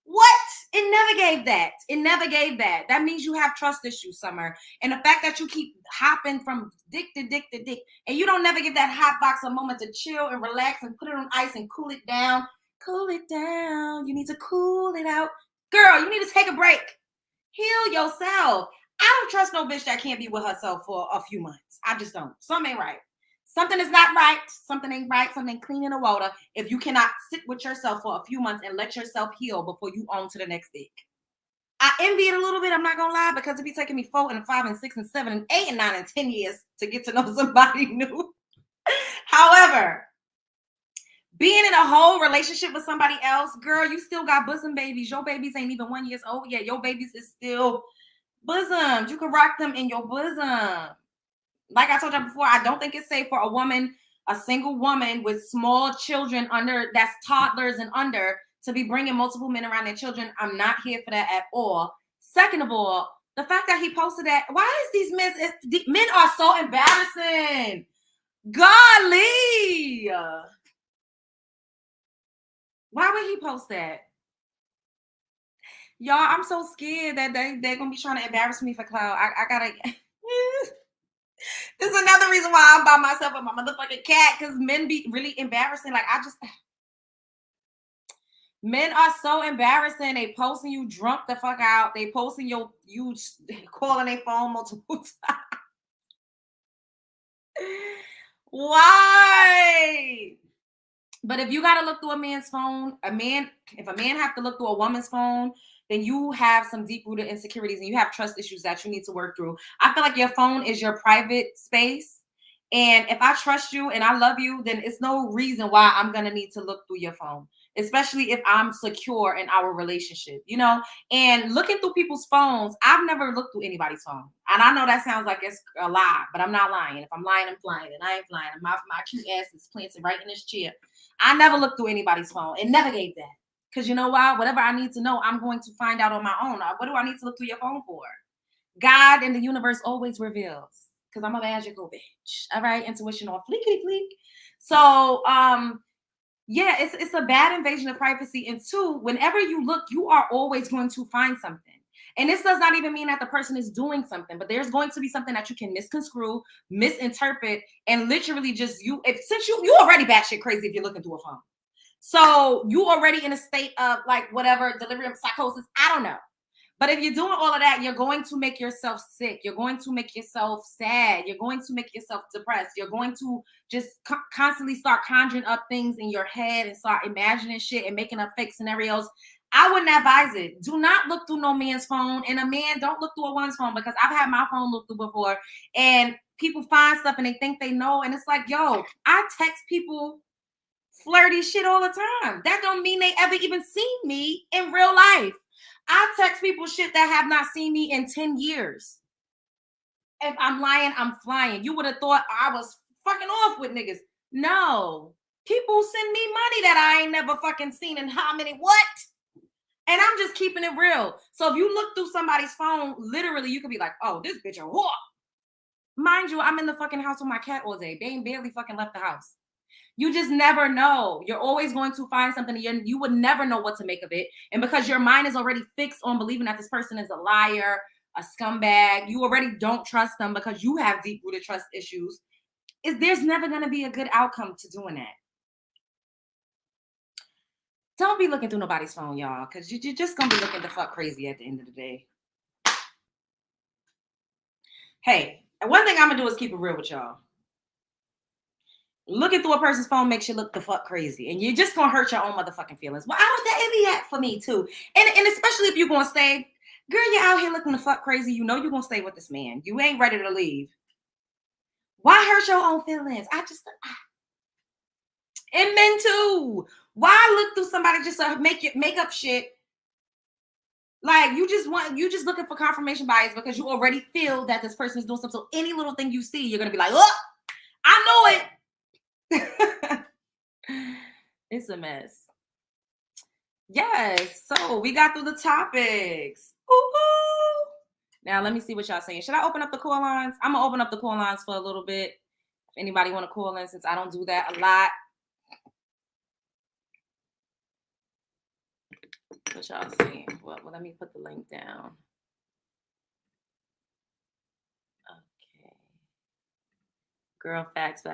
what? It never gave that. It never gave that. That means you have trust issues, Summer. And the fact that you keep hopping from dick to dick to dick, and you don't never give that hot box a moment to chill and relax and put it on ice and cool it down. Cool it down. You need to cool it out. Girl, you need to take a break. Heal yourself. I don't trust no bitch that can't be with herself for a few months. I just don't. Something ain't right. Something is not right. Something ain't right. Something ain't clean in the water. If you cannot sit with yourself for a few months and let yourself heal before you on to the next dick. I envy it a little bit. I'm not going to lie, because it'd be taking me 4 and 5 and 6 and 7 and 8 and 9 and 10 years to get to know somebody new. However, being in a whole relationship with somebody else, girl, you still got bosom babies. Your babies ain't even 1 year old yet. Your babies is still Bosoms. You can rock them in your bosom. Like I told you before, I don't think it's safe for a woman, a single woman with small children that's toddlers and under, to be bringing multiple men around their children. I'm not here for that at all. Second of all, the fact that he posted that, why is these men are so embarrassing? Golly. Why would he post that? Y'all, I'm so scared that they're going to be trying to embarrass me for clout. I got to... This is another reason why I'm by myself with my motherfucking cat, because men be really embarrassing. Like, men are so embarrassing. They posting you drunk the fuck out. They posting you calling their phone multiple times. Why? But if you got to look through a man's phone, if a man have to look through a woman's phone, then you have some deep-rooted insecurities and you have trust issues that you need to work through. I feel like your phone is your private space. And if I trust you and I love you, then it's no reason why I'm going to need to look through your phone, especially if I'm secure in our relationship, you know? And looking through people's phones, I've never looked through anybody's phone. And I know that sounds like it's a lie, but I'm not lying. If I'm lying, I'm flying, and I ain't flying. My cute ass is planted right in this chair. I never looked through anybody's phone and never gave that. Because you know why? Whatever I need to know, I'm going to find out on my own. What do I need to look through your phone for? God and the universe always reveals. Because I'm a magical bitch. All right, intuition on fleekity fleek. So, yeah, it's a bad invasion of privacy. And two, whenever you look, you are always going to find something. And this does not even mean that the person is doing something, but there's going to be something that you can misconstrue, misinterpret, and literally just since you already batshit crazy if you're looking through a phone. So you already in a state of like whatever delirium, psychosis. I don't know. But if you're doing all of that, you're going to make yourself sick. You're going to make yourself sad. You're going to make yourself depressed. You're going to just constantly start conjuring up things in your head and start imagining shit and making up fake scenarios. I wouldn't advise it. Do not look through no man's phone. And a man, don't look through a woman's phone, because I've had my phone looked through before. And people find stuff and they think they know. And it's like, yo, I text people flirty shit all the time. That don't mean they ever even seen me in real life. I text people shit that have not seen me in 10 years. If I'm lying, I'm flying. You would have thought I was fucking off with niggas. No. People send me money that I ain't never fucking seen in how many, what? And I'm just keeping it real. So if you look through somebody's phone, literally, you could be like, oh, this bitch a whore. Mind you, I'm in the fucking house with my cat all day. They ain't barely fucking left the house. You just never know. You're always going to find something. You would never know what to make of it. And because your mind is already fixed on believing that this person is a liar, a scumbag, you already don't trust them because you have deep-rooted trust issues. There's never going to be a good outcome to doing that. Don't be looking through nobody's phone, y'all, because you're just going to be looking the fuck crazy at the end of the day. Hey, one thing I'm going to do is keep it real with y'all. Looking through a person's phone makes you look the fuck crazy. And you're just going to hurt your own motherfucking feelings. Well, I was that be that for me too. And especially if you're going to stay, girl, you're out here looking the fuck crazy. You know you're going to stay with this man. You ain't ready to leave. Why hurt your own feelings? And men too. Why look through somebody just to make up shit? Like you just looking for confirmation bias because you already feel that this person is doing something. So any little thing you see, you're going to be like, oh, I know it. It's a mess. Yes, so we got through the topics. Ooh. Now let me see what y'all saying. Should I open up the call lines? I'm gonna open up the call lines for a little bit. If anybody want to call in, since I don't do that a lot. What y'all saying? Well, let me put the link down. Okay. Girl, facts.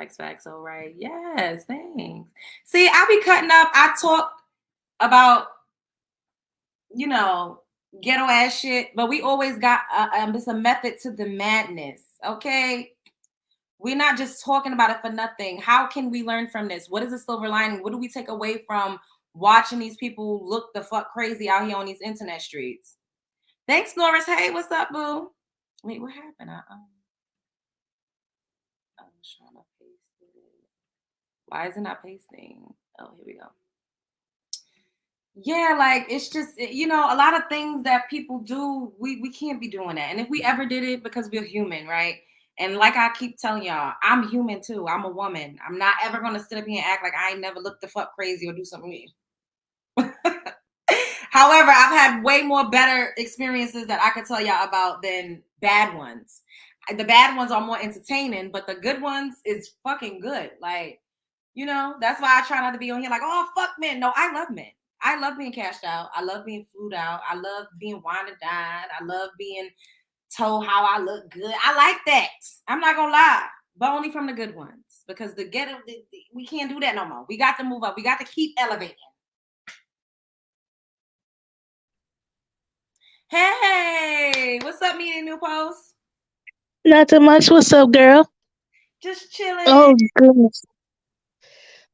All right. Yes, thanks. See, I be cutting up. I talk about, ghetto ass shit, but we always got it's a method to the madness. Okay. We're not just talking about it for nothing. How can we learn from this? What is the silver lining? What do we take away from watching these people look the fuck crazy out here on these internet streets? Thanks, Norris. Hey, what's up, boo? Wait, what happened? I was trying to paste it. Why is it not pasting? Oh, here we go. Yeah, like it's just you know, a lot of things that people do, we can't be doing that. And if we ever did it, because we're human, right? And like I keep telling y'all, I'm human too. I'm a woman. I'm not ever gonna sit up here and act like I ain't never looked the fuck crazy or do something weird. However, I've had way more better experiences that I could tell y'all about than bad ones. The bad ones are more entertaining, but the good ones is fucking good. Like, you know, that's why I try not to be on here like, oh fuck men. No, I love men. I love being cashed out. I love being flued out. I love being wine and dined. I love being told how I look good. I like that. I'm not gonna lie, but only from the good ones, because we can't do that no more. We got to move up. We got to keep elevating. Hey, what's up, meeting new post? Not too much. What's up, girl? Just chilling. Oh goodness.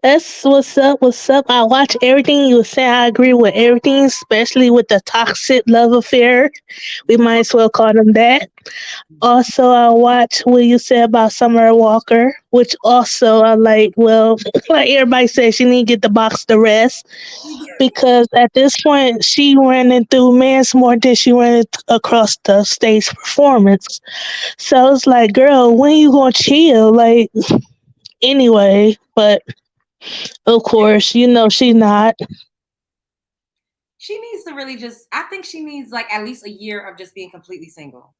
That's what's up. What's up? I watch everything you say. I agree with everything, especially with the toxic love affair. We might as well call them that. Also, I watch what you said about Summer Walker, which also I like. Well, like everybody says, she need to get the box to rest because at this point she ran through men's more than she ran across the stage performance. So it's like, girl, when you gonna chill? Like, anyway, but of course, you know she not. She needs to really just, I think she needs like at least a year of just being completely single.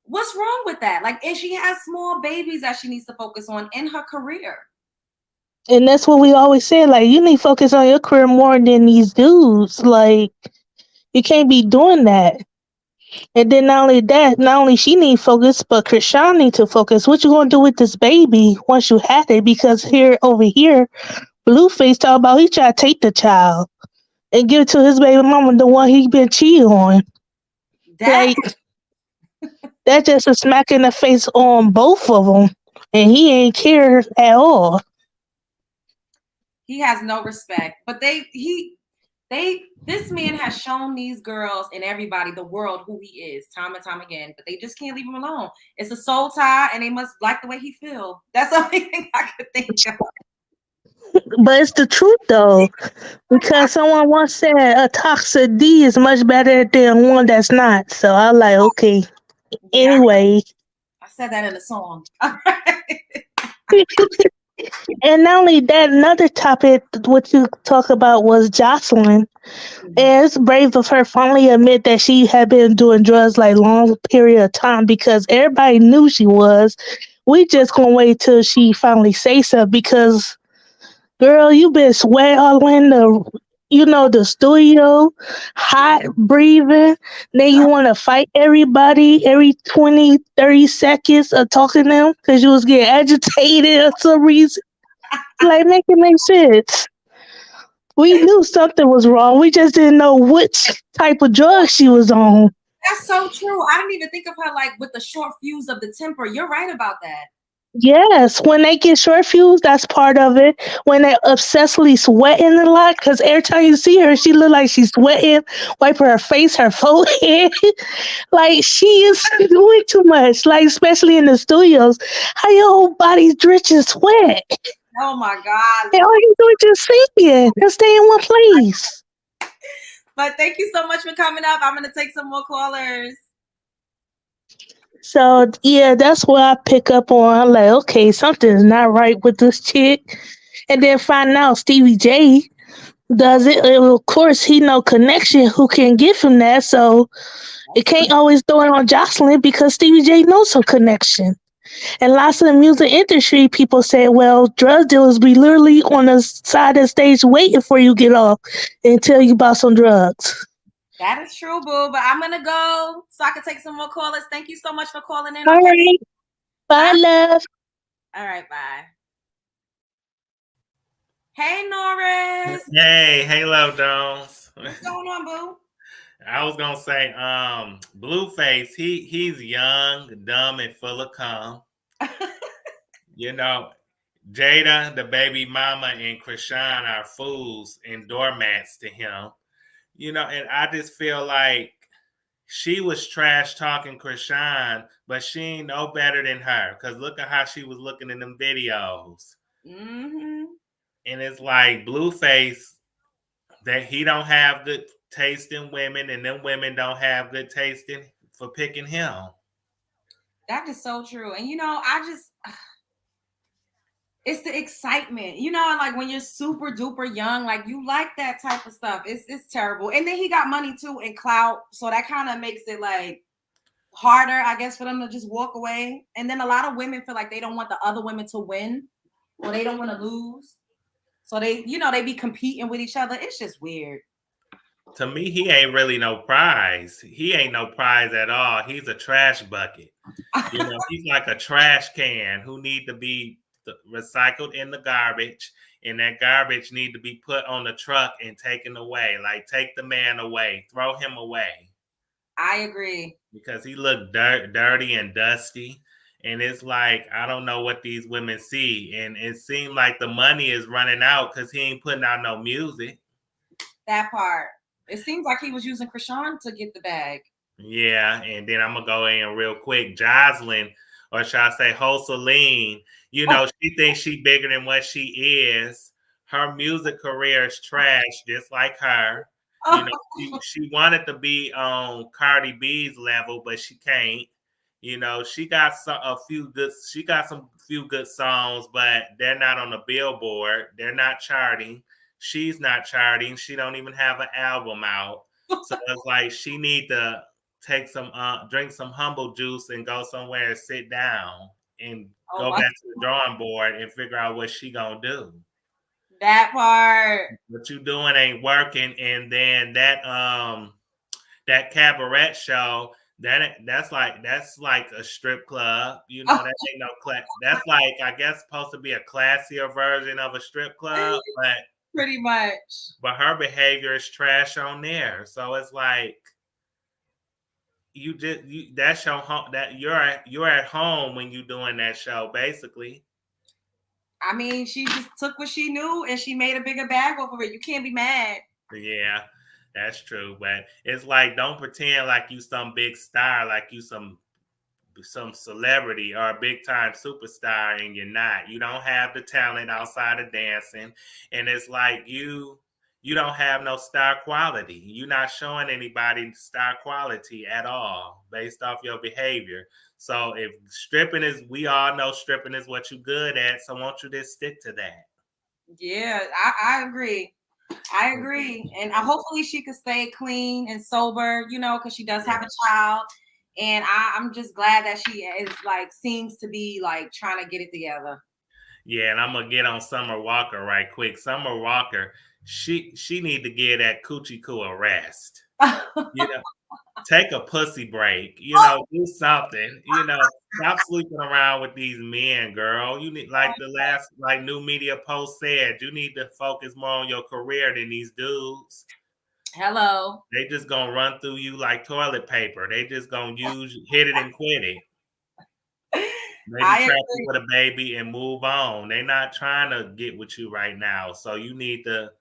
What's wrong with that? Like, and she has small babies that she needs to focus on in her career. And that's what we always say. Like, you need to focus on your career more than these dudes. Like, you can't be doing that. And then not only that, not only she need focus, but Krishan need to focus. What you gonna do with this baby once you had it? Because here over here, BlueFace talk about he try to take the child and give it to his baby mama, the one he been cheating on. That Like, that just a smack in the face on both of them, and he ain't care at all. he has no respect. But this man has shown these girls and everybody, the world, who he is time and time again, but they just can't leave him alone. It's a soul tie, and they must like the way he feel. That's the only thing I could think of. But it's the truth though, because someone once said a toxic D is much better than one that's not. So I like, okay. Yeah, Anyway, I said that in a song. and not only that, another topic what you talk about was Jocelyn. And it's brave of her finally admit that she had been doing drugs like long period of time because everybody knew she was. We just gonna wait till she finally say so because girl, you been sweating all the way in the studio, hot, breathing. Then you want to fight everybody every 20, 30 seconds of talking to them because you was getting agitated for some reason. Like, make it make sense. We knew something was wrong. We just didn't know which type of drug she was on. That's so true. I didn't even think of her like with the short fuse of the temper. You're right about that. Yes, when they get short fused, that's part of it. When they're obsessively sweating a lot, because every time you see her, she look like she's sweating, wiping her face, her forehead. Like she is doing too much. Like especially in the studios, how your whole body's drenched in sweat, Oh my God. and all you do is just sit there and stay in one place. But thank you so much for coming up. I'm going to take some more callers. So yeah, that's what I pick up on. I'm like, okay, something's not right with this chick, and then find out Stevie J does it. And of course, he no connection who can give him that, so it can't always throw it on Jocelyn because Stevie J knows some connection. And lots of the music industry people say, well, drug dealers be literally on the side of the stage waiting for you to get off and tell you about some drugs. That is true, boo. But I'm gonna go so I can take some more callers. Thank you so much for calling in. All Okay. right. Bye, love. All right, bye. Hey, Norris. Hey, love Jones. What's going on, boo? I was gonna say, BlueFace, he's young, dumb, and full of cum. You know, Jada, the baby mama, and Krishan are fools and doormats to him. You know, and I just feel like she was trash talking Krishan, but she ain't no better than her. Cause look at how she was looking in them videos. Mm-hmm. And it's like BlueFace, that he don't have good taste in women, and them women don't have good taste in for picking him. That is so true. And I just it's the excitement. Like when you're super duper young, like you like that type of stuff. It's terrible. And then he got money too and clout. So that kind of makes it like harder, I guess, for them to just walk away. And then a lot of women feel like they don't want the other women to win or they don't want to lose. So they be competing with each other. It's just weird. To me, he ain't really no prize. He ain't no prize at all. He's a trash bucket. He's like a trash can who need to be recycled in the garbage, and that garbage need to be put on the truck and taken away. Like, take the man away, throw him away. I agree. Because he looked dirty and dusty. And it's like, I don't know what these women see. And it seemed like the money is running out because he ain't putting out no music. That part. It seems like he was using Krishan to get the bag. Yeah, and then I'm going to go in real quick. Joseline, or should I say Joseline, she thinks she bigger than what she is. Her music career is trash, just like her. She wanted to be on Cardi B's level, but she can't. She got some few good songs, but they're not on the Billboard. They're not charting. She's not charting. She don't even have an album out. So it's like she need to take some drink some humble juice and go somewhere and sit down and go back to the drawing board and figure out what she gonna do. That part. What you doing ain't working. And then that cabaret show, that's like a strip club. That ain't no class. That's like, I guess, supposed to be a classier version of a strip club, but pretty much. But her behavior is trash on there. So it's like that's your home, that you're at home when you doing that show, basically. I mean, she just took what she knew and she made a bigger bag over it. You can't be mad. Yeah, that's true. But it's like, don't pretend like you some big star, like you some celebrity or a big time superstar, and you're not. You don't have the talent outside of dancing. And it's like you don't have no star quality. You're not showing anybody star quality at all based off your behavior. So if we all know stripping is what you're good at. So won't you just stick to that? Yeah, I agree. I agree. And hopefully she could stay clean and sober, because she does have a child. And I'm just glad that she is like, seems to be like trying to get it together. Yeah, and I'm gonna get on Summer Walker right quick. Summer Walker, she need to get that coochie coo a rest. Take a pussy break. Do something. Stop sleeping around with these men, girl. You need, like the last New Media Post said, you need to focus more on your career than these dudes. Hello. They just gonna run through you like toilet paper. They just gonna hit it and quit it. Maybe trap you with a baby and move on. They're not trying to get with you right now. So you need to,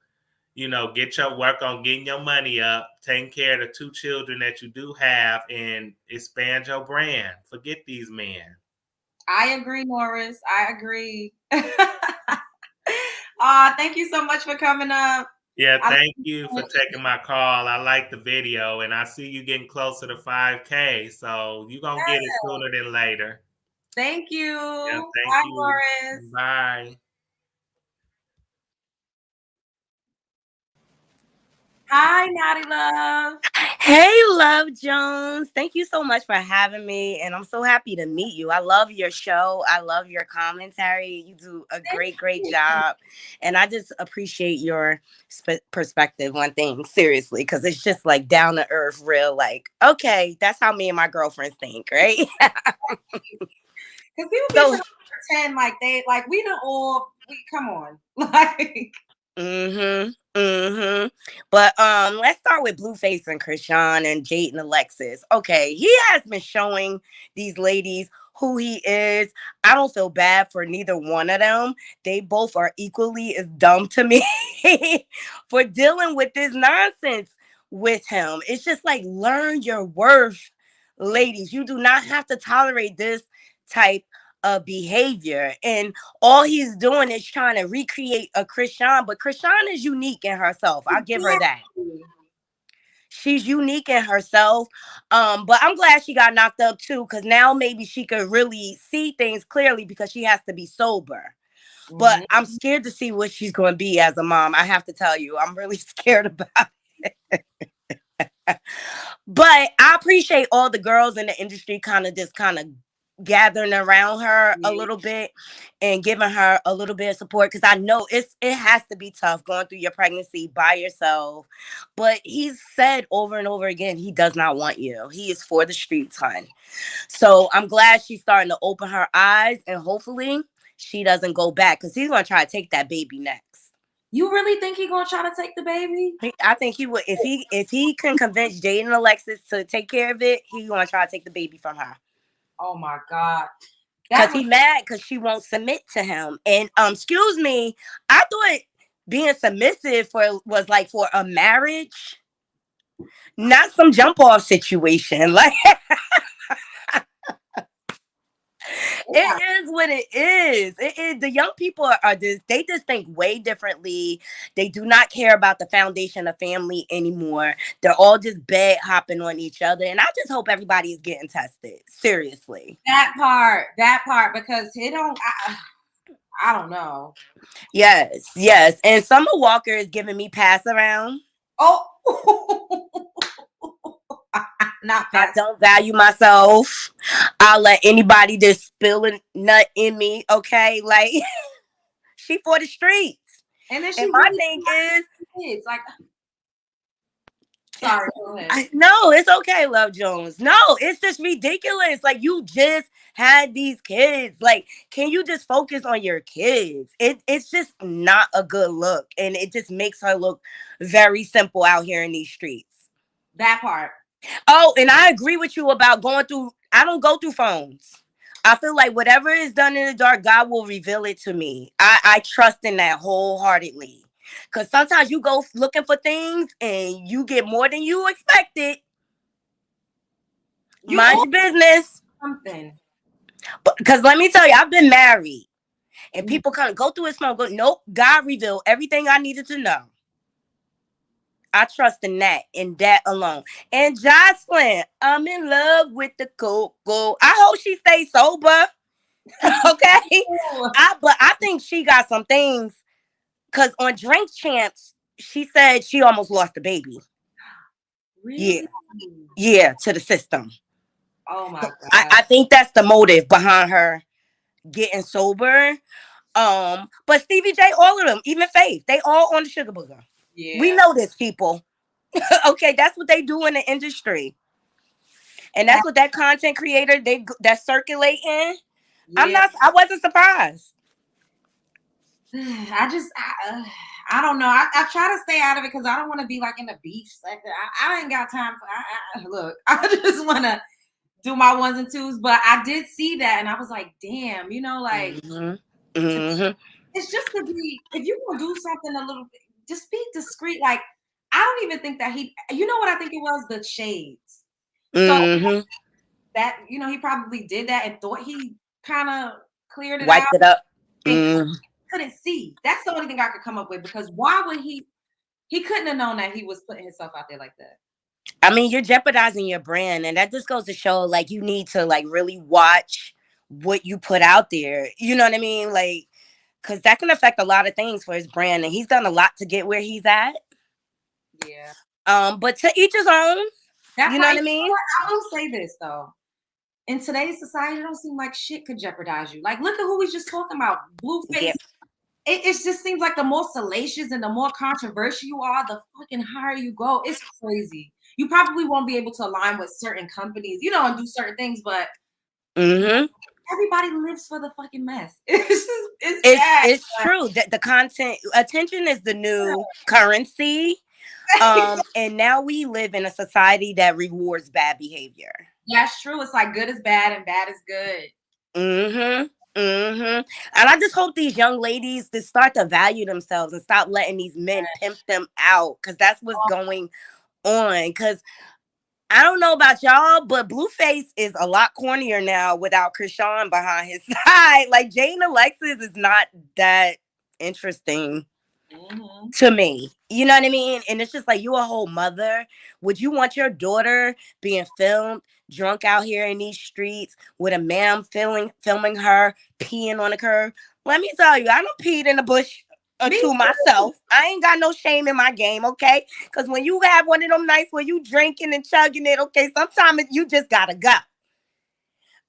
get your work on getting your money up, taking care of the 2 children that you do have, and expand your brand. Forget these men. I agree, Morris. I agree. Thank you so much for coming up. Yeah, thank you for taking my call. I like the video, and I see you getting closer to 5K. So you're going to get it sooner than later. Thank you. Yeah, Bye, Morris. Bye. Hi, Naughty Love. Hey, Love Jones. Thank you so much for having me. And I'm so happy to meet you. I love your show. I love your commentary. You do a great job. And I just appreciate your perspective on things, seriously, because it's just like down to earth, real, like, okay, that's how me and my girlfriends think, right? Because people be pretend like they, like, we don't all, come on. Like. But let's start with BlueFace and Krishan and Jade and Alexis. Okay, he has been showing these ladies who he is. I don't feel bad for neither one of them. They both are equally as dumb to me for dealing with this nonsense with him. It's just like, learn your worth, ladies. You do not have to tolerate this type of behavior, and all he's doing is trying to recreate a Krishan, but Krishan is unique in herself. I'll give her that. She's unique in herself. But I'm glad she got knocked up too, because now maybe she could really see things clearly because she has to be sober. But I'm scared to see what she's going to be as a mom. I have to tell you, I'm really scared about it. But I appreciate all the girls in the industry kind of gathering around her a little bit and giving her a little bit of support, because I know it has to be tough going through your pregnancy by yourself. But he's said over and over again, he does not want you. He is for the streets, hon. So I'm glad she's starting to open her eyes, and hopefully she doesn't go back, because he's going to try to take that baby next. You really think he's gonna try to take the baby? I think he would. If he can convince Jade and Alexis to take care of it, he's gonna try to take the baby from her. Oh my God. Because he's mad because she won't submit to him. And excuse me, I thought being submissive was like for a marriage, not some jump off situation. Like it is what it is. It is. The young people they just think way differently. They do not care about the foundation of family anymore. They're all just bed hopping on each other. And I just hope everybody is getting tested. Seriously. That part, because I don't know. Yes. And Summer Walker is giving me pass around. Oh. I don't value myself. I'll let anybody just spill a nut in me, okay? Like, she for the streets. And then my thing is, it's like, sorry, go ahead. No, it's okay, Love Jones. No, it's just ridiculous. Like, you just had these kids. Like, can you just focus on your kids? It's just not a good look. And it just makes her look very simple out here in these streets. That part. Oh, and I agree with you about I don't go through phones. I feel like whatever is done in the dark, God will reveal it to me. I trust in that wholeheartedly. Because sometimes you go looking for things and you get more than you expected. Mind your business. Something. Because let me tell you, I've been married. And people kind of go through his phone, nope, God revealed everything I needed to know. I trust in that alone. And Joseline, I'm in love with the cocoa. I hope she stays sober. Okay. But I think she got some things, because on Drink Champs, she said she almost lost the baby. Really? Yeah, to the system. Oh my God. I think that's the motive behind her getting sober. But Stevie J, all of them, even Faith, they all on the sugar booger. Yeah. We know this, people. Okay, that's what they do in the industry. And that's what that content creator, that's circulating. Yeah. I wasn't surprised. I don't know. I try to stay out of it because I don't want to be like in the beef sector. I ain't got time for look, I just want to do my ones and twos. But I did see that and I was like, damn, like it's just to be, if you're gonna do something a little bit, just be discreet. Like, I don't even think that he what I think it was? The shades. So that, he probably did that and thought he kind of cleared it wiped out. It up. Couldn't see. That's the only thing I could come up with, because why would he couldn't have known that he was putting himself out there like that. I mean, you're jeopardizing your brand, and that just goes to show, like, you need to, like, really watch what you put out there. You know what I mean? Like, because that can affect a lot of things for his brand, and he's done a lot to get where he's at. Yeah. But to each his own. You know what I mean? I will say this though. In today's society, it don't seem like shit could jeopardize you. Like, look at who we just talking about. BlueFace. Yeah. It just seems like the more salacious and the more controversial you are, the fucking higher you go. It's crazy. You probably won't be able to align with certain companies, and do certain things, but everybody lives for the fucking mess. It's true that the content, attention is the new currency. And now we live in a society that rewards bad behavior. That's true. It's like good is bad and bad is good. And I just hope these young ladies just start to value themselves and stop letting these men pimp them out, because that's what's going on. Because I don't know about y'all, but BlueFace is a lot cornier now without Krishan behind his side. Like Jane Alexis is not that interesting to me. You know what I mean? And it's just like, you a whole mother. Would you want your daughter being filmed drunk out here in these streets with a man filming her peeing on the curb? Let me tell you, I don't peed in the bush to myself. I ain't got no shame in my game, okay? Because when you have one of them nights where you drinking and chugging it, okay, sometimes you just gotta go.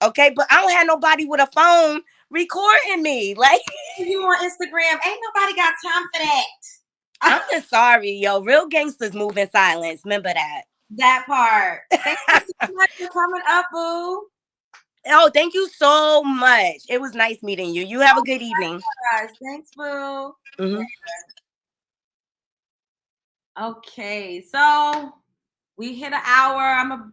Okay, but I don't have nobody with a phone recording me. Like, you on Instagram, ain't nobody got time for that. I'm just sorry, yo. Real gangsters move in silence. Remember that. That part. Thank you so much for coming up, boo. Oh, thank you so much. It was nice meeting you. You have a good evening. Guys, thanks, boo. Mm-hmm. Okay, so we hit an hour.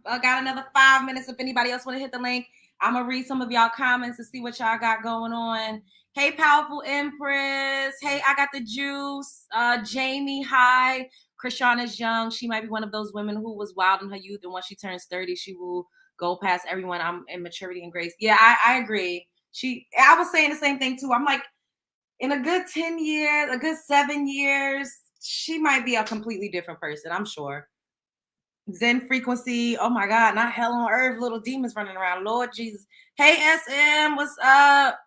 I got another 5 minutes. If anybody else want to hit the link, I'm gonna read some of y'all comments to see what y'all got going on. Hey, powerful Empress. Hey, I got the juice. Jamie, hi. Krishana's young. She might be one of those women who was wild in her youth, and once she turns 30, she will go past everyone. I'm in maturity and grace. Yeah, I agree. I was saying the same thing too. I'm like, in a good 10 years, a good 7 years, she might be a completely different person, I'm sure. Zen frequency, oh my God, not hell on earth, little demons running around, Lord Jesus. Hey, SM, what's up?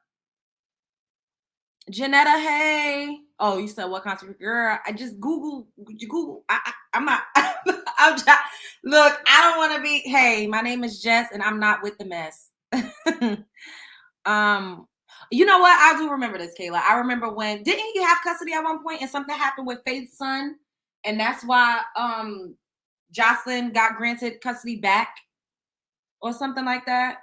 Janetta, hey. Oh, you said what concert? Girl, I just Google. I'm not. I'm just, look, I don't want to be. Hey, my name is Jess, and I'm not with the mess. You know what? I do remember this, Kayla. I remember when didn't you have custody at one point, and something happened with Faith's son, and that's why Joseline got granted custody back, or something like that.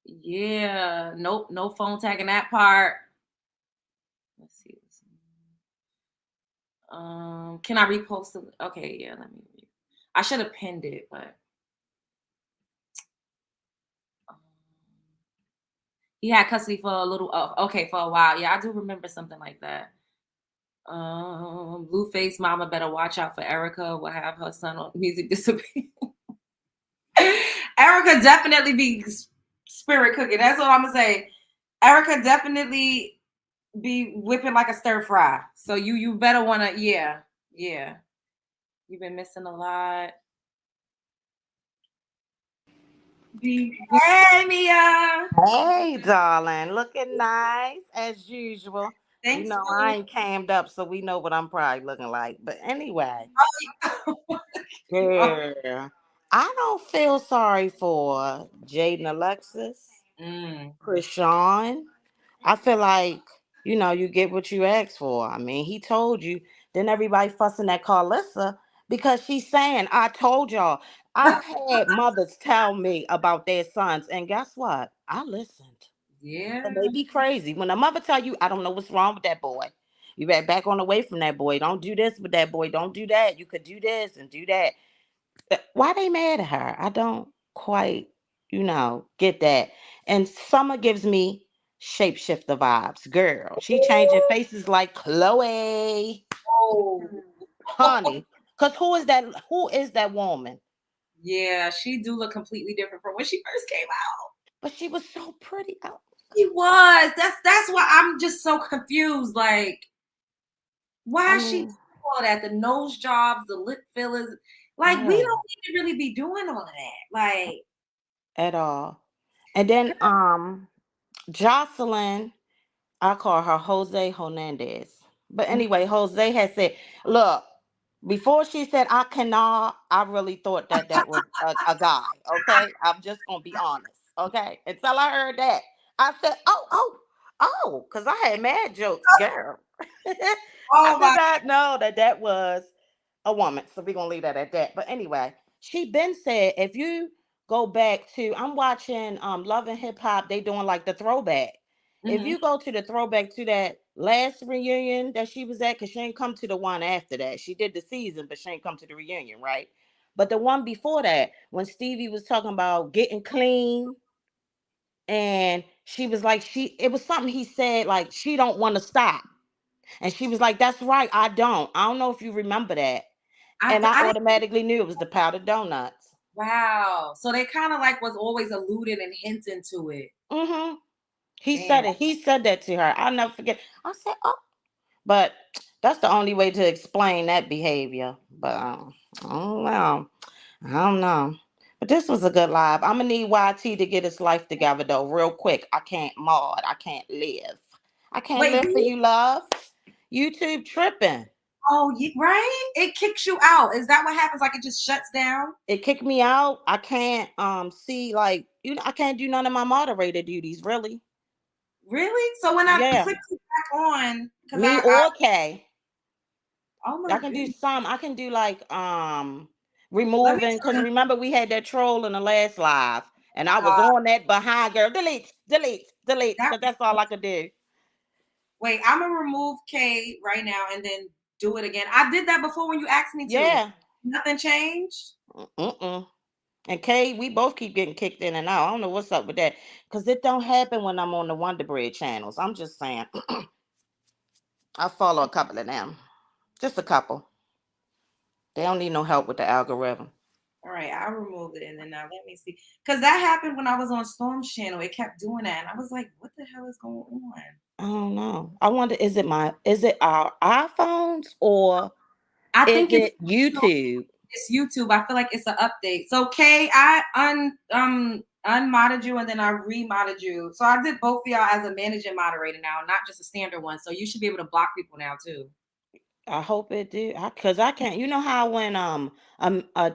Yeah, nope, no phone tagging that part. Let's see. Can I repost it? Okay, yeah, let me read. I should have pinned it, but he had custody for a little for a while. Yeah, I do remember something like that. BlueFace mama better watch out for Erica. Will have her son on music disappear. Erica definitely be spirit cooking. That's what I'm gonna say. Erica definitely be whipping like a stir fry. So you better wanna, yeah. You've been missing a lot. Hey, Mia. Hey, darling. Looking nice as usual. Thanks, You know, I ain't cammed up, so we know what I'm probably looking like. But anyway, girl, I don't feel sorry for Jaden Alexis, Krishan. I feel like, you get what you ask for. I mean, he told you. Then everybody fussing at Carlissa because she's saying, I told y'all. I've had mothers tell me about their sons, and guess what? I listened. Yeah. And they be crazy. When a mother tell you, I don't know what's wrong with that boy. You better back on away from that boy. Don't do this with that boy. Don't do that. You could do this and do that. Why they mad at her? I don't quite, get that. And Summer gives me shapeshifter vibes. Girl, she changing faces like Chloe. Oh, Honey. Because who is that woman? yeah, she do look completely different from when she first came out. But she was so pretty. She was. That's why I'm just so confused. Like, why is she doing all that? The nose jobs, the lip fillers. Like, we don't need to really be doing all of that. Like, at all. And then Joseline, I call her Jose Hernandez. But anyway, Jose had said, look, before she said I cannot, I really thought that was a guy. Okay. I'm just gonna be honest. Okay. Until I heard that, I said, because I had mad jokes, girl. I did not know that was a woman. So we're gonna leave that at that. But anyway, she been said if you go back to I'm watching Love and Hip Hop, they doing like the throwback. If you go to the throwback to that last reunion that she was at, because she ain't come to the one after that. She did the season, but she ain't come to the reunion, right? But the one before that, when Stevie was talking about getting clean, and she was like, it was something he said, like, she don't want to stop. And she was like, that's right, I don't know if you remember that. And I I didn't. automatically knew it was the powdered donuts. Wow. So they kind of like was always alluding and hinting to it. Mm-hmm. He Damn. said it. He said that to her. I'll never forget. I said, oh. But that's the only way to explain that behavior. But I don't know. I don't know. But this was a good live. I'm going to need YT to get his life together, though, real quick. I can't mod. I can't live. I can't Wait, live for you, love. YouTube tripping. Oh, right? It kicks you out. Is that what happens? Like it just shuts down? It kicked me out. I can't see, like, I can't do none of my moderator duties, really. Really? So when I Yeah. click back on, because Me or Kay. oh my I can do goodness. some. I can do like Let me removing, because remember we had that troll in the last live, and I was uh, on that behind girl. Delete, that, because that's all I could do. wait, I'm gonna remove K right now and then do it again. I did that before when you asked me to. Yeah. Nothing changed. And Kay, we both keep getting kicked in and out. I don't know what's up with that, because it don't happen when I'm on the Wonder Bread channels. I'm just saying. I follow a couple of them, just a couple. They don't need no help with the algorithm. All right, I'll remove it and then now let me see. Because that happened when I was on Storm's channel. It kept doing that. And I was like, what the hell is going on? I don't know. I wonder, is it our iPhones, or I is think it YouTube? it's YouTube. I feel like it's an update. So Kay, I unmodded you and then I remodded you. So I did both of y'all as a managing moderator now, not just a standard one. So you should be able to block people now too. I hope it did, because I can't. You know how when a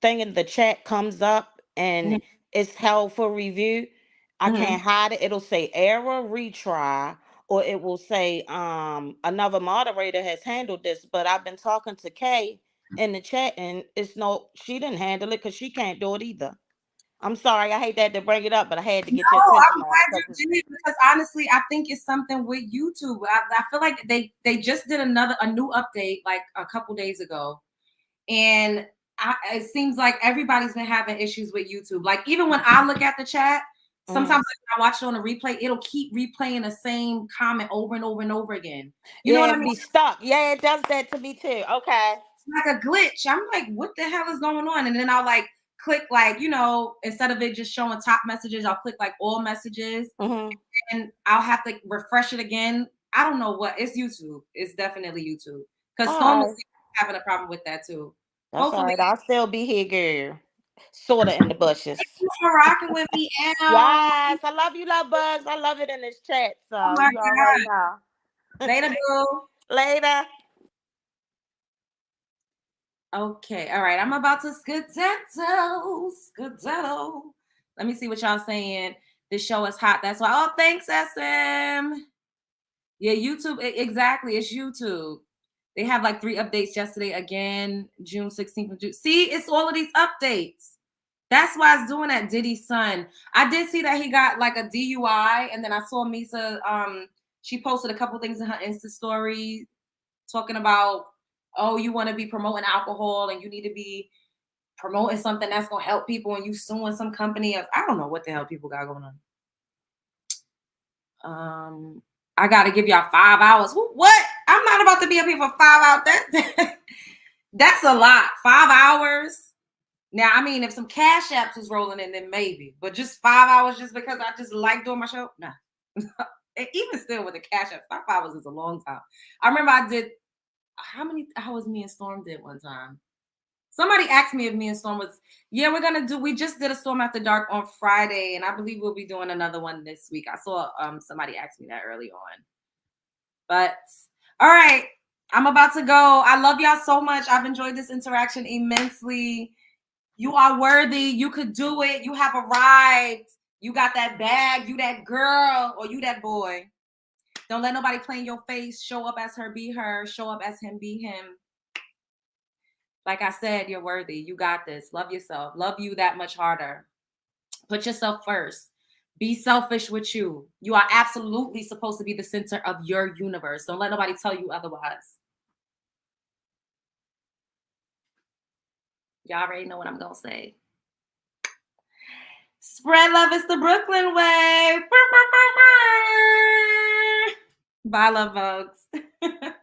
thing in the chat comes up and Mhm. it's held for review, I Mhm. can't hide it. It'll say error, retry, or it will say another moderator has handled this. But I've been talking to Kay in the chat, and she didn't handle it because she can't do it either. I'm sorry, I hate that to bring it up, but I had to get your attention I'm on it glad you did because honestly, I think it's something with YouTube. I feel like they just did a new update like a couple days ago, and it seems like everybody's been having issues with YouTube. Like even when I look at the chat, sometimes when I watch it on a replay, it'll keep replaying the same comment over and over and over again. You know what I mean? Be stuck. Yeah, it does that to me too. Okay. It's like a glitch. I'm like, what the hell is going on? And then I'll like click like, instead of it just showing top messages, I'll click like all messages and I'll have to refresh it again. I don't know what. It's YouTube. It's definitely YouTube. Because Storm was having a problem with that too. That's Hopefully, all right. I'll still be here, girl. Sorta in the bushes. thank you for rocking with me, Al. Yes, I love you, love Buzz. I love it in this chat. So Oh my you already know. Later, boo. Later. Okay, all right. I'm about to skedaddle. Let me see what y'all saying. This show is hot. That's why. Oh, thanks, SM. Yeah, YouTube. Exactly. It's YouTube. They have like 3 updates yesterday. Again, June 16th. See, it's all of these updates. That's why it's doing that. Diddy's son. I did see that he got like a DUI, and then I saw Misa. She posted a couple things in her Insta story talking about, oh, you want to be promoting alcohol and you need to be promoting something that's gonna help people, and you suing some company. I don't know what the hell people got going on. I gotta give y'all 5 hours. What? I'm not about to be up here for 5 hours. That's a lot. 5 hours. Now, I mean, if some cash apps was rolling in, then maybe. But just 5 hours just because I just like doing my show? Nah. Even still with the cash app, 5 hours is a long time. I remember I did, how many hours me and Storm did one time? Somebody asked me if me and Storm was, we just did a Storm After Dark on Friday, and I believe we'll be doing another one this week. I saw somebody ask me that early on. But, all right, I'm about to go. I love y'all so much. I've enjoyed this interaction immensely. You are worthy. You could do it. You have arrived. You got that bag. You that girl, or you that boy. Don't let nobody play in your face. Show up as her, be her. Show up as him, be him. Like I said, you're worthy. You got this. Love yourself. Love you that much harder. Put yourself first. Be selfish with you. You are absolutely supposed to be the center of your universe. Don't let nobody tell you otherwise. Y'all already know what I'm going to say. Spread love is the Brooklyn way. Bye, love folks.